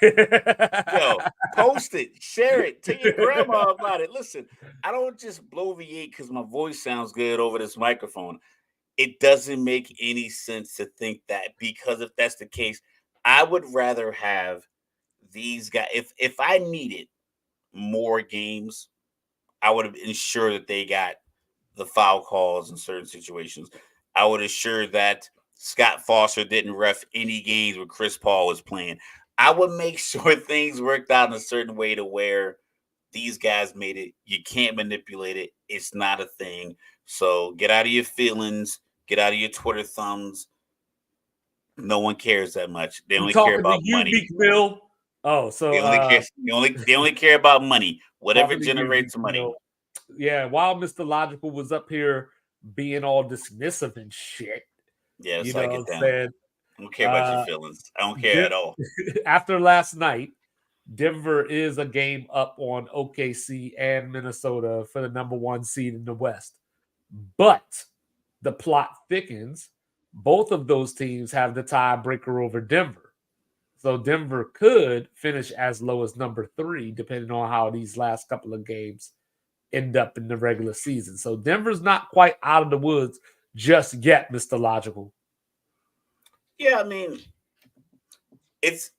yo, post it, share it, tell your grandma about it. Listen, I don't just bloviate because my voice sounds good over this microphone. It doesn't make any sense to think that, because if that's the case, I would rather have these guys. If I needed more games, I would have ensured that they got the foul calls in certain situations. I would assure that Scott Foster didn't ref any games where Chris Paul was playing. I would make sure things worked out in a certain way to where these guys made it. You can't manipulate it. It's not a thing. So get out of your feelings. Get out of your Twitter thumbs. No one cares that much. They I'm only care talking to about you, money. Meek Mill. Oh, so They only care about money. Whatever talking to you, Meek generates money. Mill. Yeah, while Mr. Logical was up here being all dismissive and shit, Yeah, you so I know, get down. said I don't care about your uh feelings. I don't care Denver, at all. after last night, Denver is a game up on OKC and Minnesota for the number one seed in the West. But the plot thickens. Both of those teams have the tiebreaker over Denver. So Denver could finish as low as number 3, depending on how these last couple of games end up in the regular season. So Denver's not quite out of the woods just yet, Mr. Logical. Yeah, I mean, it's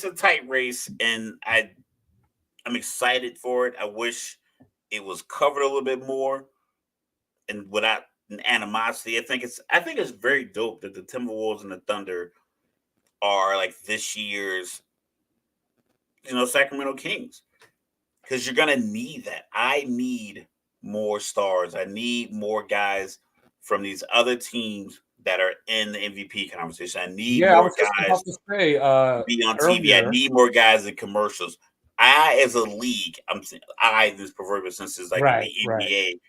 a tight race, and I'm excited for it. I wish it was covered a little bit more and without an animosity. I think it's very dope that the Timberwolves and the Thunder are like this year's Sacramento Kings, because you're gonna need that. I need more stars. I need more guys from these other teams that are in the MVP conversation. I need Yeah, I more was just about guys to say to be on TV. I earlier. need more guys in commercials. I, as a league, I'm saying, this proverbial sense is like in Right, the right. NBA.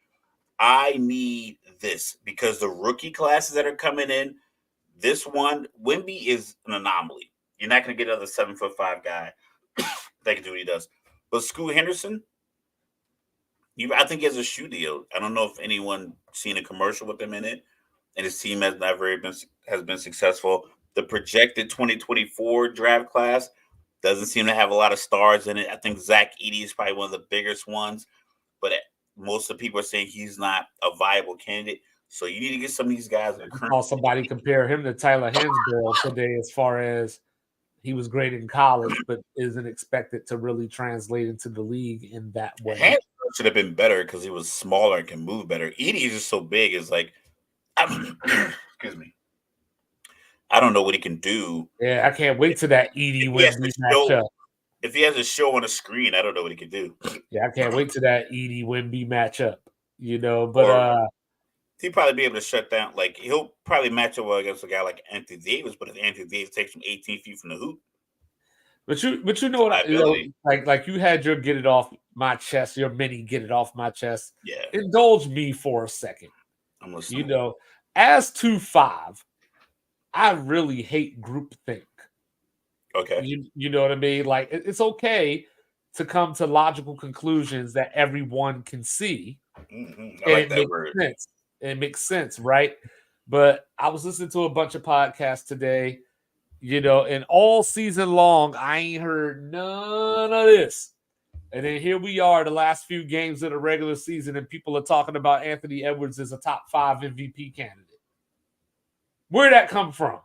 I need this because the rookie classes that are coming in, this one, Wimby is an anomaly. You're not going to get another 7'5" guy that can do what he does. But Scoot Henderson, I think he has a shoe deal. I don't know if anyone seen a commercial with him in it. and his team has been successful. The projected 2024 draft class doesn't seem to have a lot of stars in it. I think Zach Edey is probably one of the biggest ones, but most of the people are saying he's not a viable candidate. So you need to get some of these guys that are I saw somebody currently. compare him to Tyler Hansbrough today as far as he was great in college, but isn't expected to really translate into the league in that way. Hansbrough should have been better because he was smaller and can move better. Edey is just so big. It's like, excuse me. I don't know what he can do. Yeah, I can't wait to that If Edie he has to Wimby show, matchup. if he has a show on a screen, I don't know what he can do. Yeah, I can't wait to that Edie Wimby matchup. But Or he'd probably be able to shut down. Like he'll probably match up well against a guy like Anthony Davis, but if Anthony Davis takes him 18 feet from the hoop, but you it's know a what liability. like you had your get it off my chest, your mini get it off my chest. Yeah, Indulge me for a second. I'm You listening. know, as 2-5, I really hate groupthink. Okay, You know what I mean? Like it's okay to come to logical conclusions that everyone can see, I and like it that makes word. sense. It makes sense, right? But I was listening to a bunch of podcasts today, and all season long, I ain't heard none of this. And then here we are, the last few games of the regular season, and people are talking about Anthony Edwards as a top 5 MVP candidate. Where'd that come from?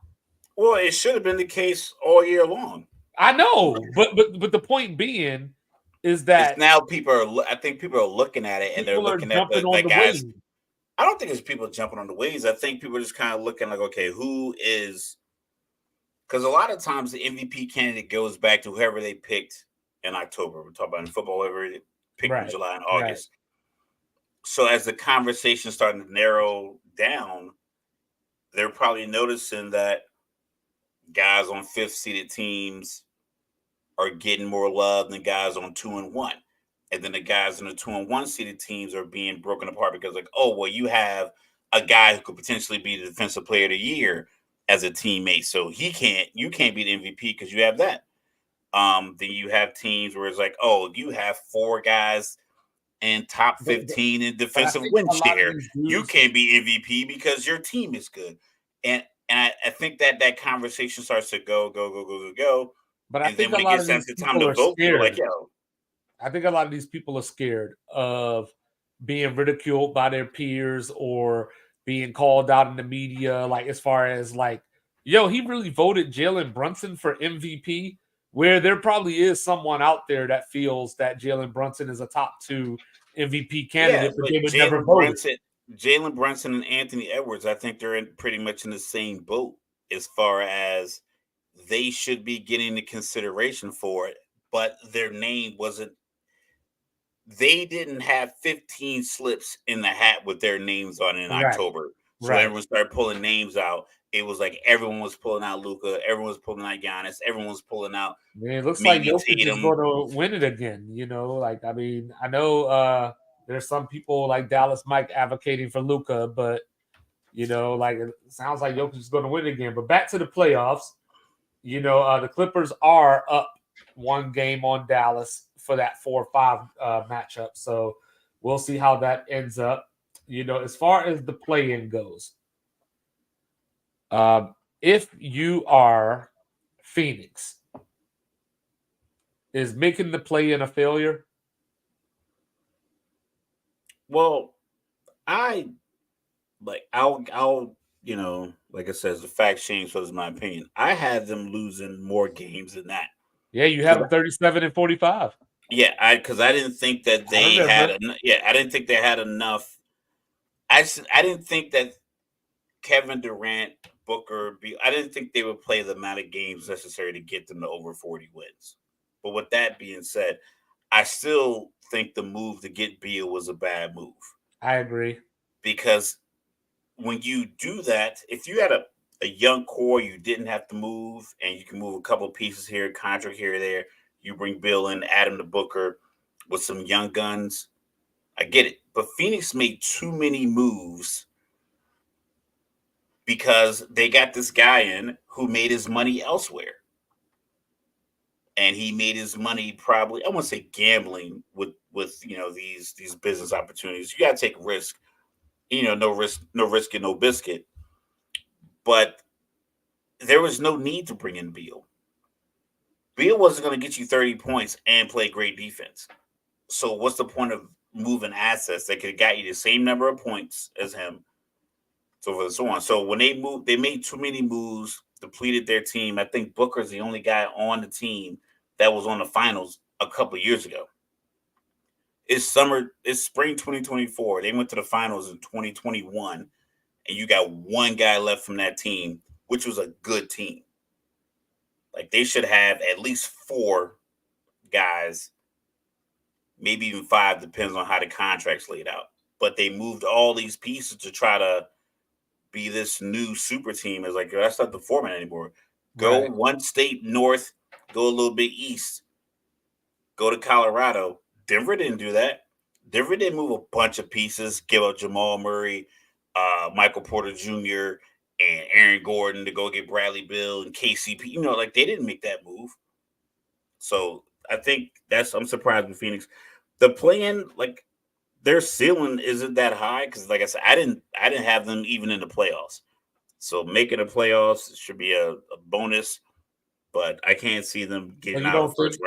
Well, it should have been the case all year long. I know, but the point being is It's that now people are. I think people are looking at it and they're people are looking at jumping the on the guys. wave. I don't think it's people jumping on the waves. I think people are just kind of looking like, okay, who is? Because a lot of times the MVP candidate goes back to whoever they picked in October. We're talking about in football, whoever they picked in Right, July and right. August. So as the conversation starting to narrow down, they're probably noticing that guys on fifth seeded teams are getting more love than guys on 2-1. And then the guys on the 2-1 seeded teams are being broken apart because, like, oh, well, you have a guy who could potentially be the defensive player of the year as a teammate. So you can't be the MVP because you have that. Then you have teams where it's like, oh, you have four guys in top But, but, 15 in but I defensive think win a lot of share. these You dudes, can't be MVP because your team is good. And I think that conversation starts to go. but I And then think when a it lot gets of time these to time people to are vote, people are like, scared. yo, I think a lot of these people are scared of being ridiculed by their peers or being called out in the media, like as far as like, yo, he really voted Jalen Brunson for MVP, where there probably is someone out there that feels that Jalen Brunson is a top 2 MVP yeah, candidate, but but they would never vote it. Jalen Brunson and Anthony Edwards, I think they're pretty much in the same boat as far as they should be getting the consideration for it, but their name wasn't. They didn't have 15 slips in the hat with their names on in Right, October. So right. everyone started pulling names out. It was like everyone was pulling out Luca, everyone was pulling out Giannis, everyone was pulling out Man, it looks like maybe Jokic is Tatum. going to win it again. Like I mean, I know there's some people like Dallas Mike advocating for Luca, but like it sounds like Jokic is going to win it again. But back to the playoffs, the Clippers are up one game on Dallas for that 4-5 matchup. So we'll see how that ends up. As far as the play-in goes, if you are Phoenix, is making the play-in a failure? Well, I I'll like I said, the facts change, so is my opinion. I had them losing more games than that. Yeah, you have 'Cause them 37 and 45. yeah, I didn't think that I they had remember. I didn't think they had enough. I didn't think that Kevin Durant, I didn't think they would play the amount of games necessary to get them to over 40 wins. But with that being said, I still think the move to get Beal was a bad move I agree. because when you do that, if you had a young core, you didn't have to move, and you can move a couple of pieces here, contract here or there. You bring Bill in, add him to Booker with some young guns. I get it, but Phoenix made too many moves because they got this guy in who made his money elsewhere, and he made his money probably I won't say gambling with these business opportunities. You got to take risk. No risk and no biscuit. But there was no need to bring in Beal. Beal wasn't going to get you 30 points and play great defense. So what's the point of moving assets that could have got you the same number of points as him? So forth and so on. So when they moved, they made too many moves, depleted their team. I think Booker's the only guy on the team that was on the finals a couple of years ago. It's spring 2024. They went to the finals in 2021, and you got one guy left from that team, which was a good team. Like they should have at least four guys, maybe even five, depends on how the contracts laid out. But they moved all these pieces to try to be this new super team. Is like that's not the format anymore. Go Right. one state north, go a little bit east, go to Colorado. Denver didn't do that. Denver didn't move a bunch of pieces, give up Jamal Murray, Michael Porter Jr., and Aaron Gordon to go get Bradley Beal and KCP. Like they didn't make that move. So I think I'm surprised with Phoenix. The plan, like their ceiling isn't that high because, like I said, I didn't have them even in the playoffs. So making the playoffs should be a bonus, but I can't see them So getting you out of the don't first think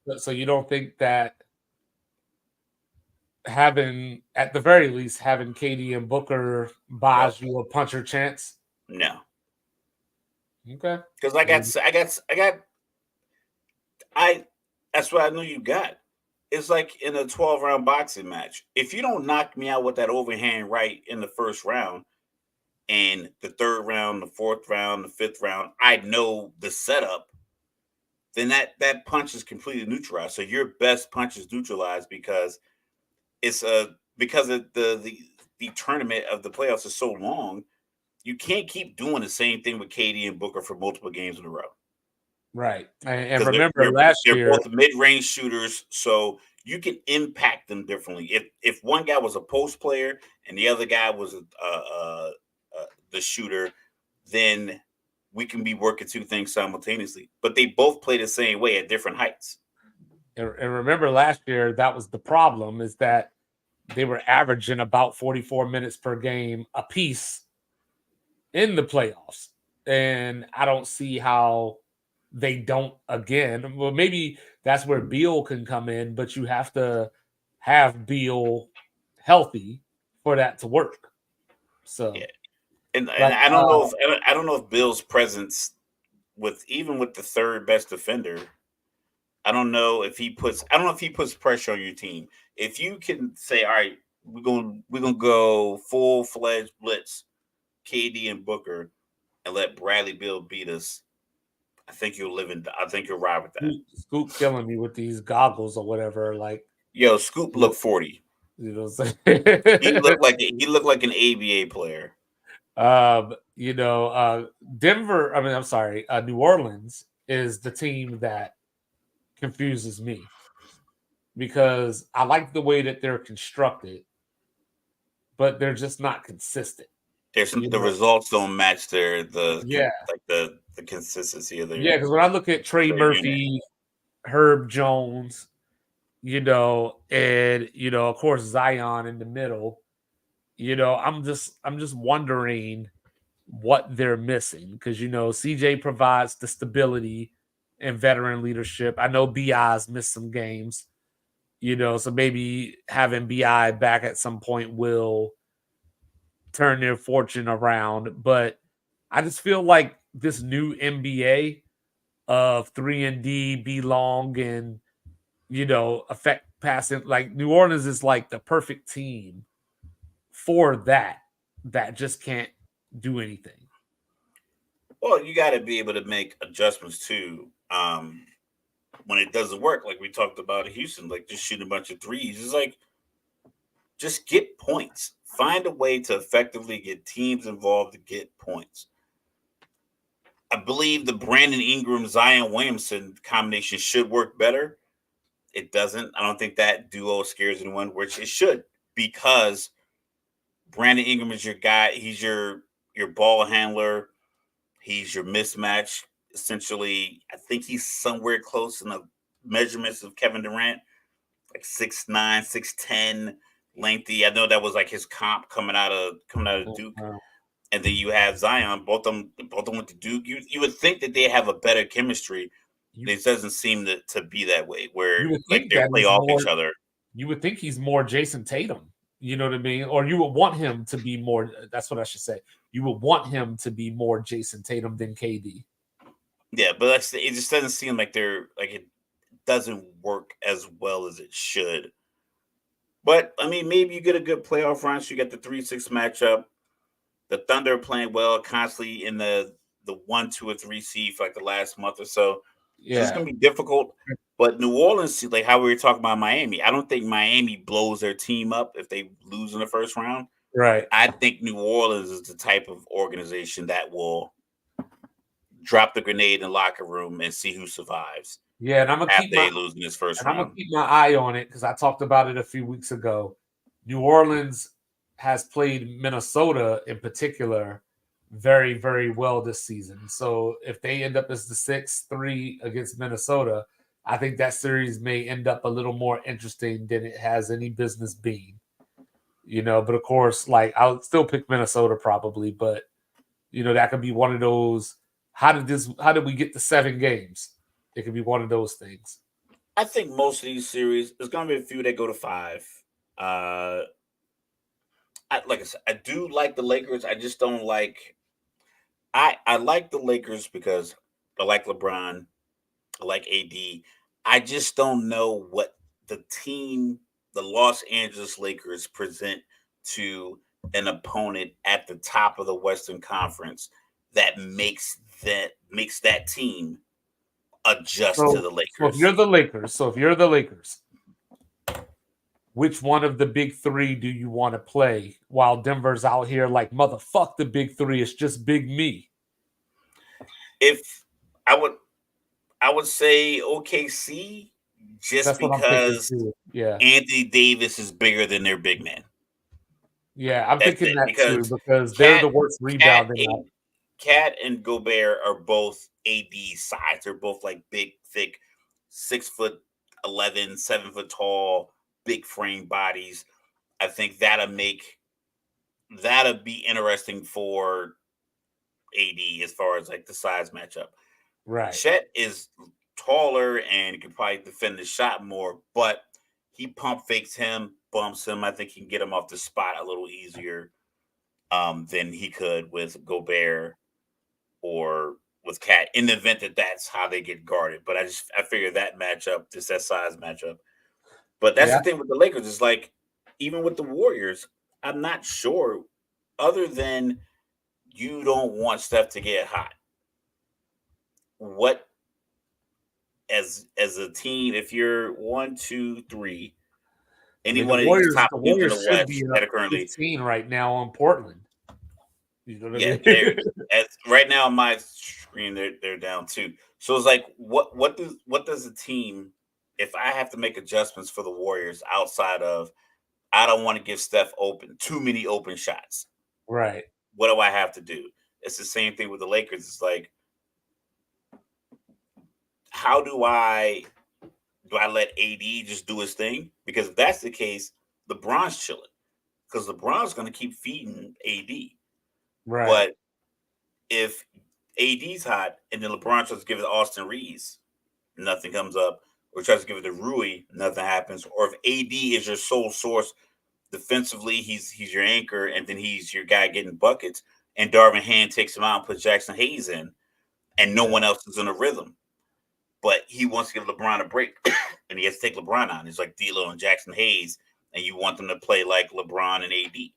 round. so you don't think that having at the very least having KD and Booker No, buys you a puncher chance? no, Okay. because I got, Maybe. I got, I got, I. That's what I know you got. It's like in a 12-round boxing match. If you don't knock me out with that overhand right in the first round, and the third round, the fourth round, the fifth round, I know the setup. Then that punch is completely neutralized. So your best punch is neutralized because because of the tournament of the playoffs is so long. You can't keep doing the same thing with KD and Booker for multiple games in a row Right. And because remember last they're year, both mid-range shooters, so you can impact them differently. If one guy was a post player and the other guy was the shooter, then we can be working two things simultaneously. But they both play the same way at different heights. and remember last year, that was the problem is that they were averaging about 44 minutes per game a piece in the playoffs. And I don't see how they don't again. Well, maybe that's where Beal can come in, but you have to have Beal healthy for that to work. Yeah, So, and like, I don't know if Bill's presence with the third best defender. I don't know if he puts pressure on your team. If you can say, all right, we're gonna go full fledged blitz, KD and Booker, and let Bradley Bill beat us. I think you'll ride with that. Scoop killing me with these goggles or whatever. Like, Yo, Scoop you looked 40. know what I'm He saying? looked like he looked like an ABA player. Denver, I mean, I'm sorry, New Orleans is the team that confuses me because I like the way that they're constructed, but they're just not consistent. There's You the know, results don't match yeah, the consistency of yeah. Because when I look at Trey their unit. Murphy, Herb Jones, and of course Zion in the middle, I'm just wondering what they're missing because CJ provides the stability and veteran leadership. I know Bi's missed some games, so maybe having Bi back at some point will turn their fortune around. But I just feel like this new NBA of 3 and D, be long, and affect passing. Like New Orleans is like the perfect team for that just can't do anything. Well, you got to be able to make adjustments too. When it doesn't work, like we talked about in Houston, like just shooting a bunch of threes. It's like just get points. Find a way to effectively get teams involved to get points. I believe the Brandon Ingram Zion Williamson combination should work better. It doesn't. I don't think that duo scares anyone, which it should, because Brandon Ingram is your guy. He's your ball handler. He's your mismatch. Essentially, I think he's somewhere close in the measurements of Kevin Durant, like 6'9", 6'10", lengthy. I know that was like his comp coming out of Duke. and then you have Zion. Both of them went to Duke. You would think that they have a better chemistry. You It doesn't seem to be that way. Where you would like think they that play he's off more. each other. You would think he's more Jason Tatum. You know what I mean? Or you would want him to be more. That's what I should say. You would want him to be more Jason Tatum than KD. Yeah, but it just doesn't seem like it doesn't work as well as it should. But I mean, maybe you get a good playoff run. So you get the 3-6 matchup. The Thunder are playing well, constantly in the 1, 2, or 3 seed for like the last month or so. So it's Yeah. gonna be difficult. But New Orleans, like how we were talking about Miami, I don't think Miami blows their team up if they lose in the first round. Right. I think New Orleans is the type of organization that will drop the grenade in the locker room and see who survives Yeah, and after they lose in this first I'm gonna round. keep my eye on it because I talked about it a few weeks ago. New Orleans has played Minnesota in particular very, very well this season. So if they end up as the 6-3 against Minnesota, I think that series may end up a little more interesting than it has any business being. But of course, like I'll still pick Minnesota probably, but that could be one of those. How did we get to 7 games? It could be one of those things. I think most of these series, there's gonna be a few that go to 5. Uh, like I said, I do like the Lakers. I just don't like. I like the Lakers because I like LeBron. I like AD. I just don't know what the team, the Los Angeles Lakers, present to an opponent at the top of the Western Conference that makes that team adjust to So, the so if you're Lakers. the Lakers, which one of the big three do you want to play while Denver's out here like motherfuck the big three? It's just big me. If I would I would say OKC just That's what I'm thinking because too. Yeah, Anthony Davis is bigger than their big man. yeah, I'm That's thinking it. that too Because because they're Cat, the worst Cat, rebounding out. Cat, and Gobert are both AD size. They're both like big, thick, 6 foot 11, 7 foot tall, big frame bodies. I think that'll be interesting for AD as far as like the size matchup. Right. Chet is taller and can probably defend the shot more, but he pump fakes him, bumps him. I think he can get him off the spot a little easier than he could with Gobert or with Cat in the event that that's how they get guarded. But I figure that matchup, just that size matchup. But that's Yeah. the thing with the Lakers. It's like even with the Warriors, I'm not sure. Other than you don't want Steph to get hot. What as a team, if you're 1, 2, 3, I any mean, the one of these Warriors, top the teams in the Warriors should West be that up are currently 15 right now on Portland. You know what I yeah, mean? they're right now on my screen they're down 2. So it's like what does a team if I have to make adjustments for the Warriors outside of I don't want to give Steph too many open shots. Right. What do I have to do? It's the same thing with the Lakers. It's like how do I let AD just do his thing? Because if that's the case, LeBron's chilling because LeBron's going to keep feeding AD. Right. But if AD's hot and then LeBron tries to give it to Austin Reeves, nothing comes up, or tries to give it to Rui, nothing happens. Or if AD is your sole source defensively, he's your anchor, and then he's your guy getting buckets, and Darvin Ham takes him out and puts Jackson Hayes in, and no Yeah. one else is in a rhythm. But he wants to give LeBron a break, and he has to take LeBron on. It's like D'Lo and Jackson Hayes, and you want them to play like LeBron and AD.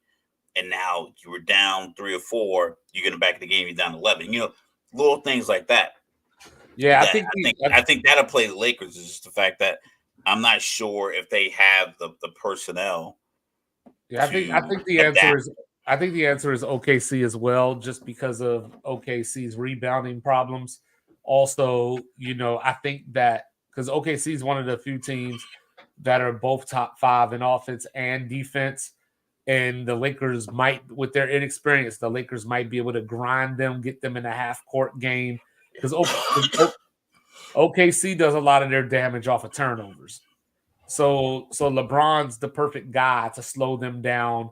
And now you were down 3 or 4, you get them back in the game, you're down 11. Little things like that. Yeah, I That think I think I think that'll play the Lakers is just the fact that I'm not sure if they have the personnel yeah, I to think the answer adapt. is OKC as well, just because of OKC's rebounding problems. Also, I think that because OKC is one of the few teams that are both top 5 in offense and defense. And the Lakers might, with their inexperience, the Lakers might be able to grind them, get them in a half court game. Because OKC does a lot of their damage off of turnovers. So LeBron's the perfect guy to slow them down,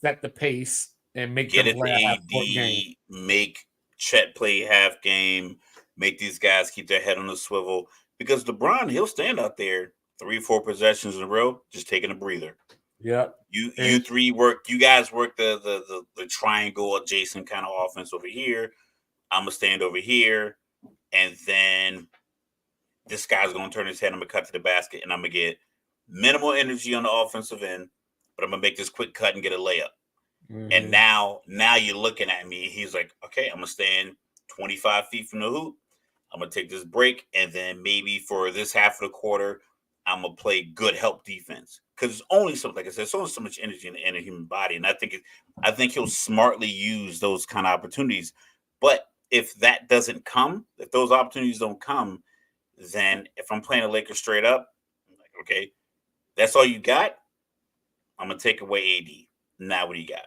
set the pace, and make Get them it play to a half-court game. AD, make Chet play half game, make these guys keep their head on the swivel. Because LeBron, he'll stand out there 3-4 possessions in a row, just taking a breather. Yep. You three work. You guys work the triangle adjacent kind of offense over here. I'm gonna stand over here, and then this guy's gonna turn his head. I'm gonna cut to the basket, and I'm gonna get minimal energy on the offensive end, but I'm gonna make this quick cut and get a layup. Mm-hmm. And now you're looking at me. He's like, okay, I'm gonna stand 25 feet from the hoop. I'm gonna take this break, and then maybe for this half of the quarter, I'm gonna play good help defense because it's only so, like I said, it's only so much energy in a human body, and I think he'll smartly use those kind of opportunities. But if that doesn't come, if those opportunities don't come, then if I'm playing a Lakers straight up, I'm like, okay, that's all you got. I'm gonna take away AD. Now what do you got?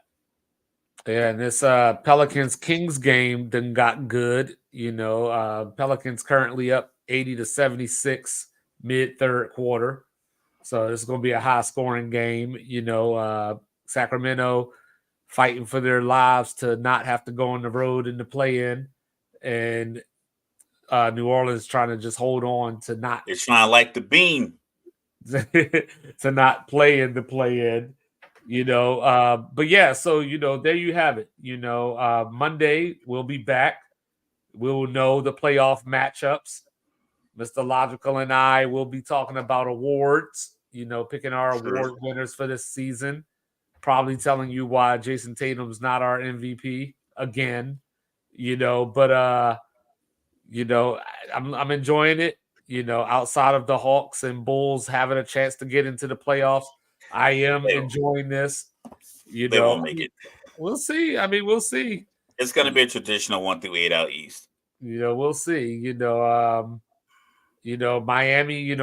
Yeah, and this Pelicans Kings game then got good. Pelicans currently up 80-76 mid third quarter. So this is going to be a high scoring game. Sacramento fighting for their lives to not have to go on the road in the play in, and New Orleans trying to just hold on to not. They're trying to like the beam. to not play in the play in. But yeah, so there you have it. Monday we'll be back. We'll know the playoff matchups. Mr. Logical and I will be talking about awards, picking our award winners for this season. Probably telling you why Jason Tatum's not our MVP again. I'm enjoying it. Outside of the Hawks and Bulls having a chance to get into the playoffs, I am enjoying this. They won't make it. We'll see. I mean, we'll see. It's going to be a traditional 1 through 8 out east. We'll see. Miami.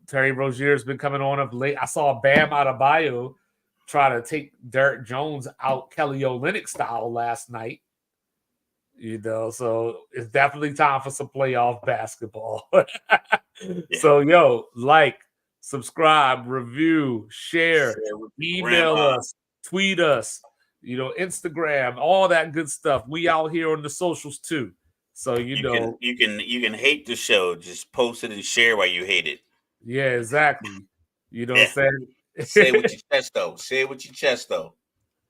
Terry Rozier's been coming on of late. I saw Bam Adebayo try to take Derek Jones out Kelly Olynyk style last night. So it's definitely time for some playoff basketball. Yeah. So, subscribe, review, share, email us, tweet us, Instagram, all that good stuff. We out here on the socials too. So you can hate the show, just post it and share why you hate it. Yeah, exactly. What I'm saying? Say it with your chest though. Say it with your chest though.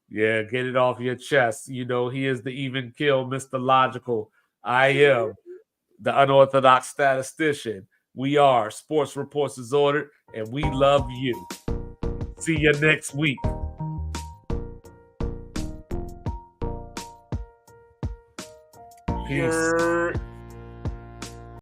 Yeah, get it off your chest. He is the even kill, Mr. Logical. I am the unorthodox statistician. We are Sports Reports is Ordered, and we love you. See you next week. Peace.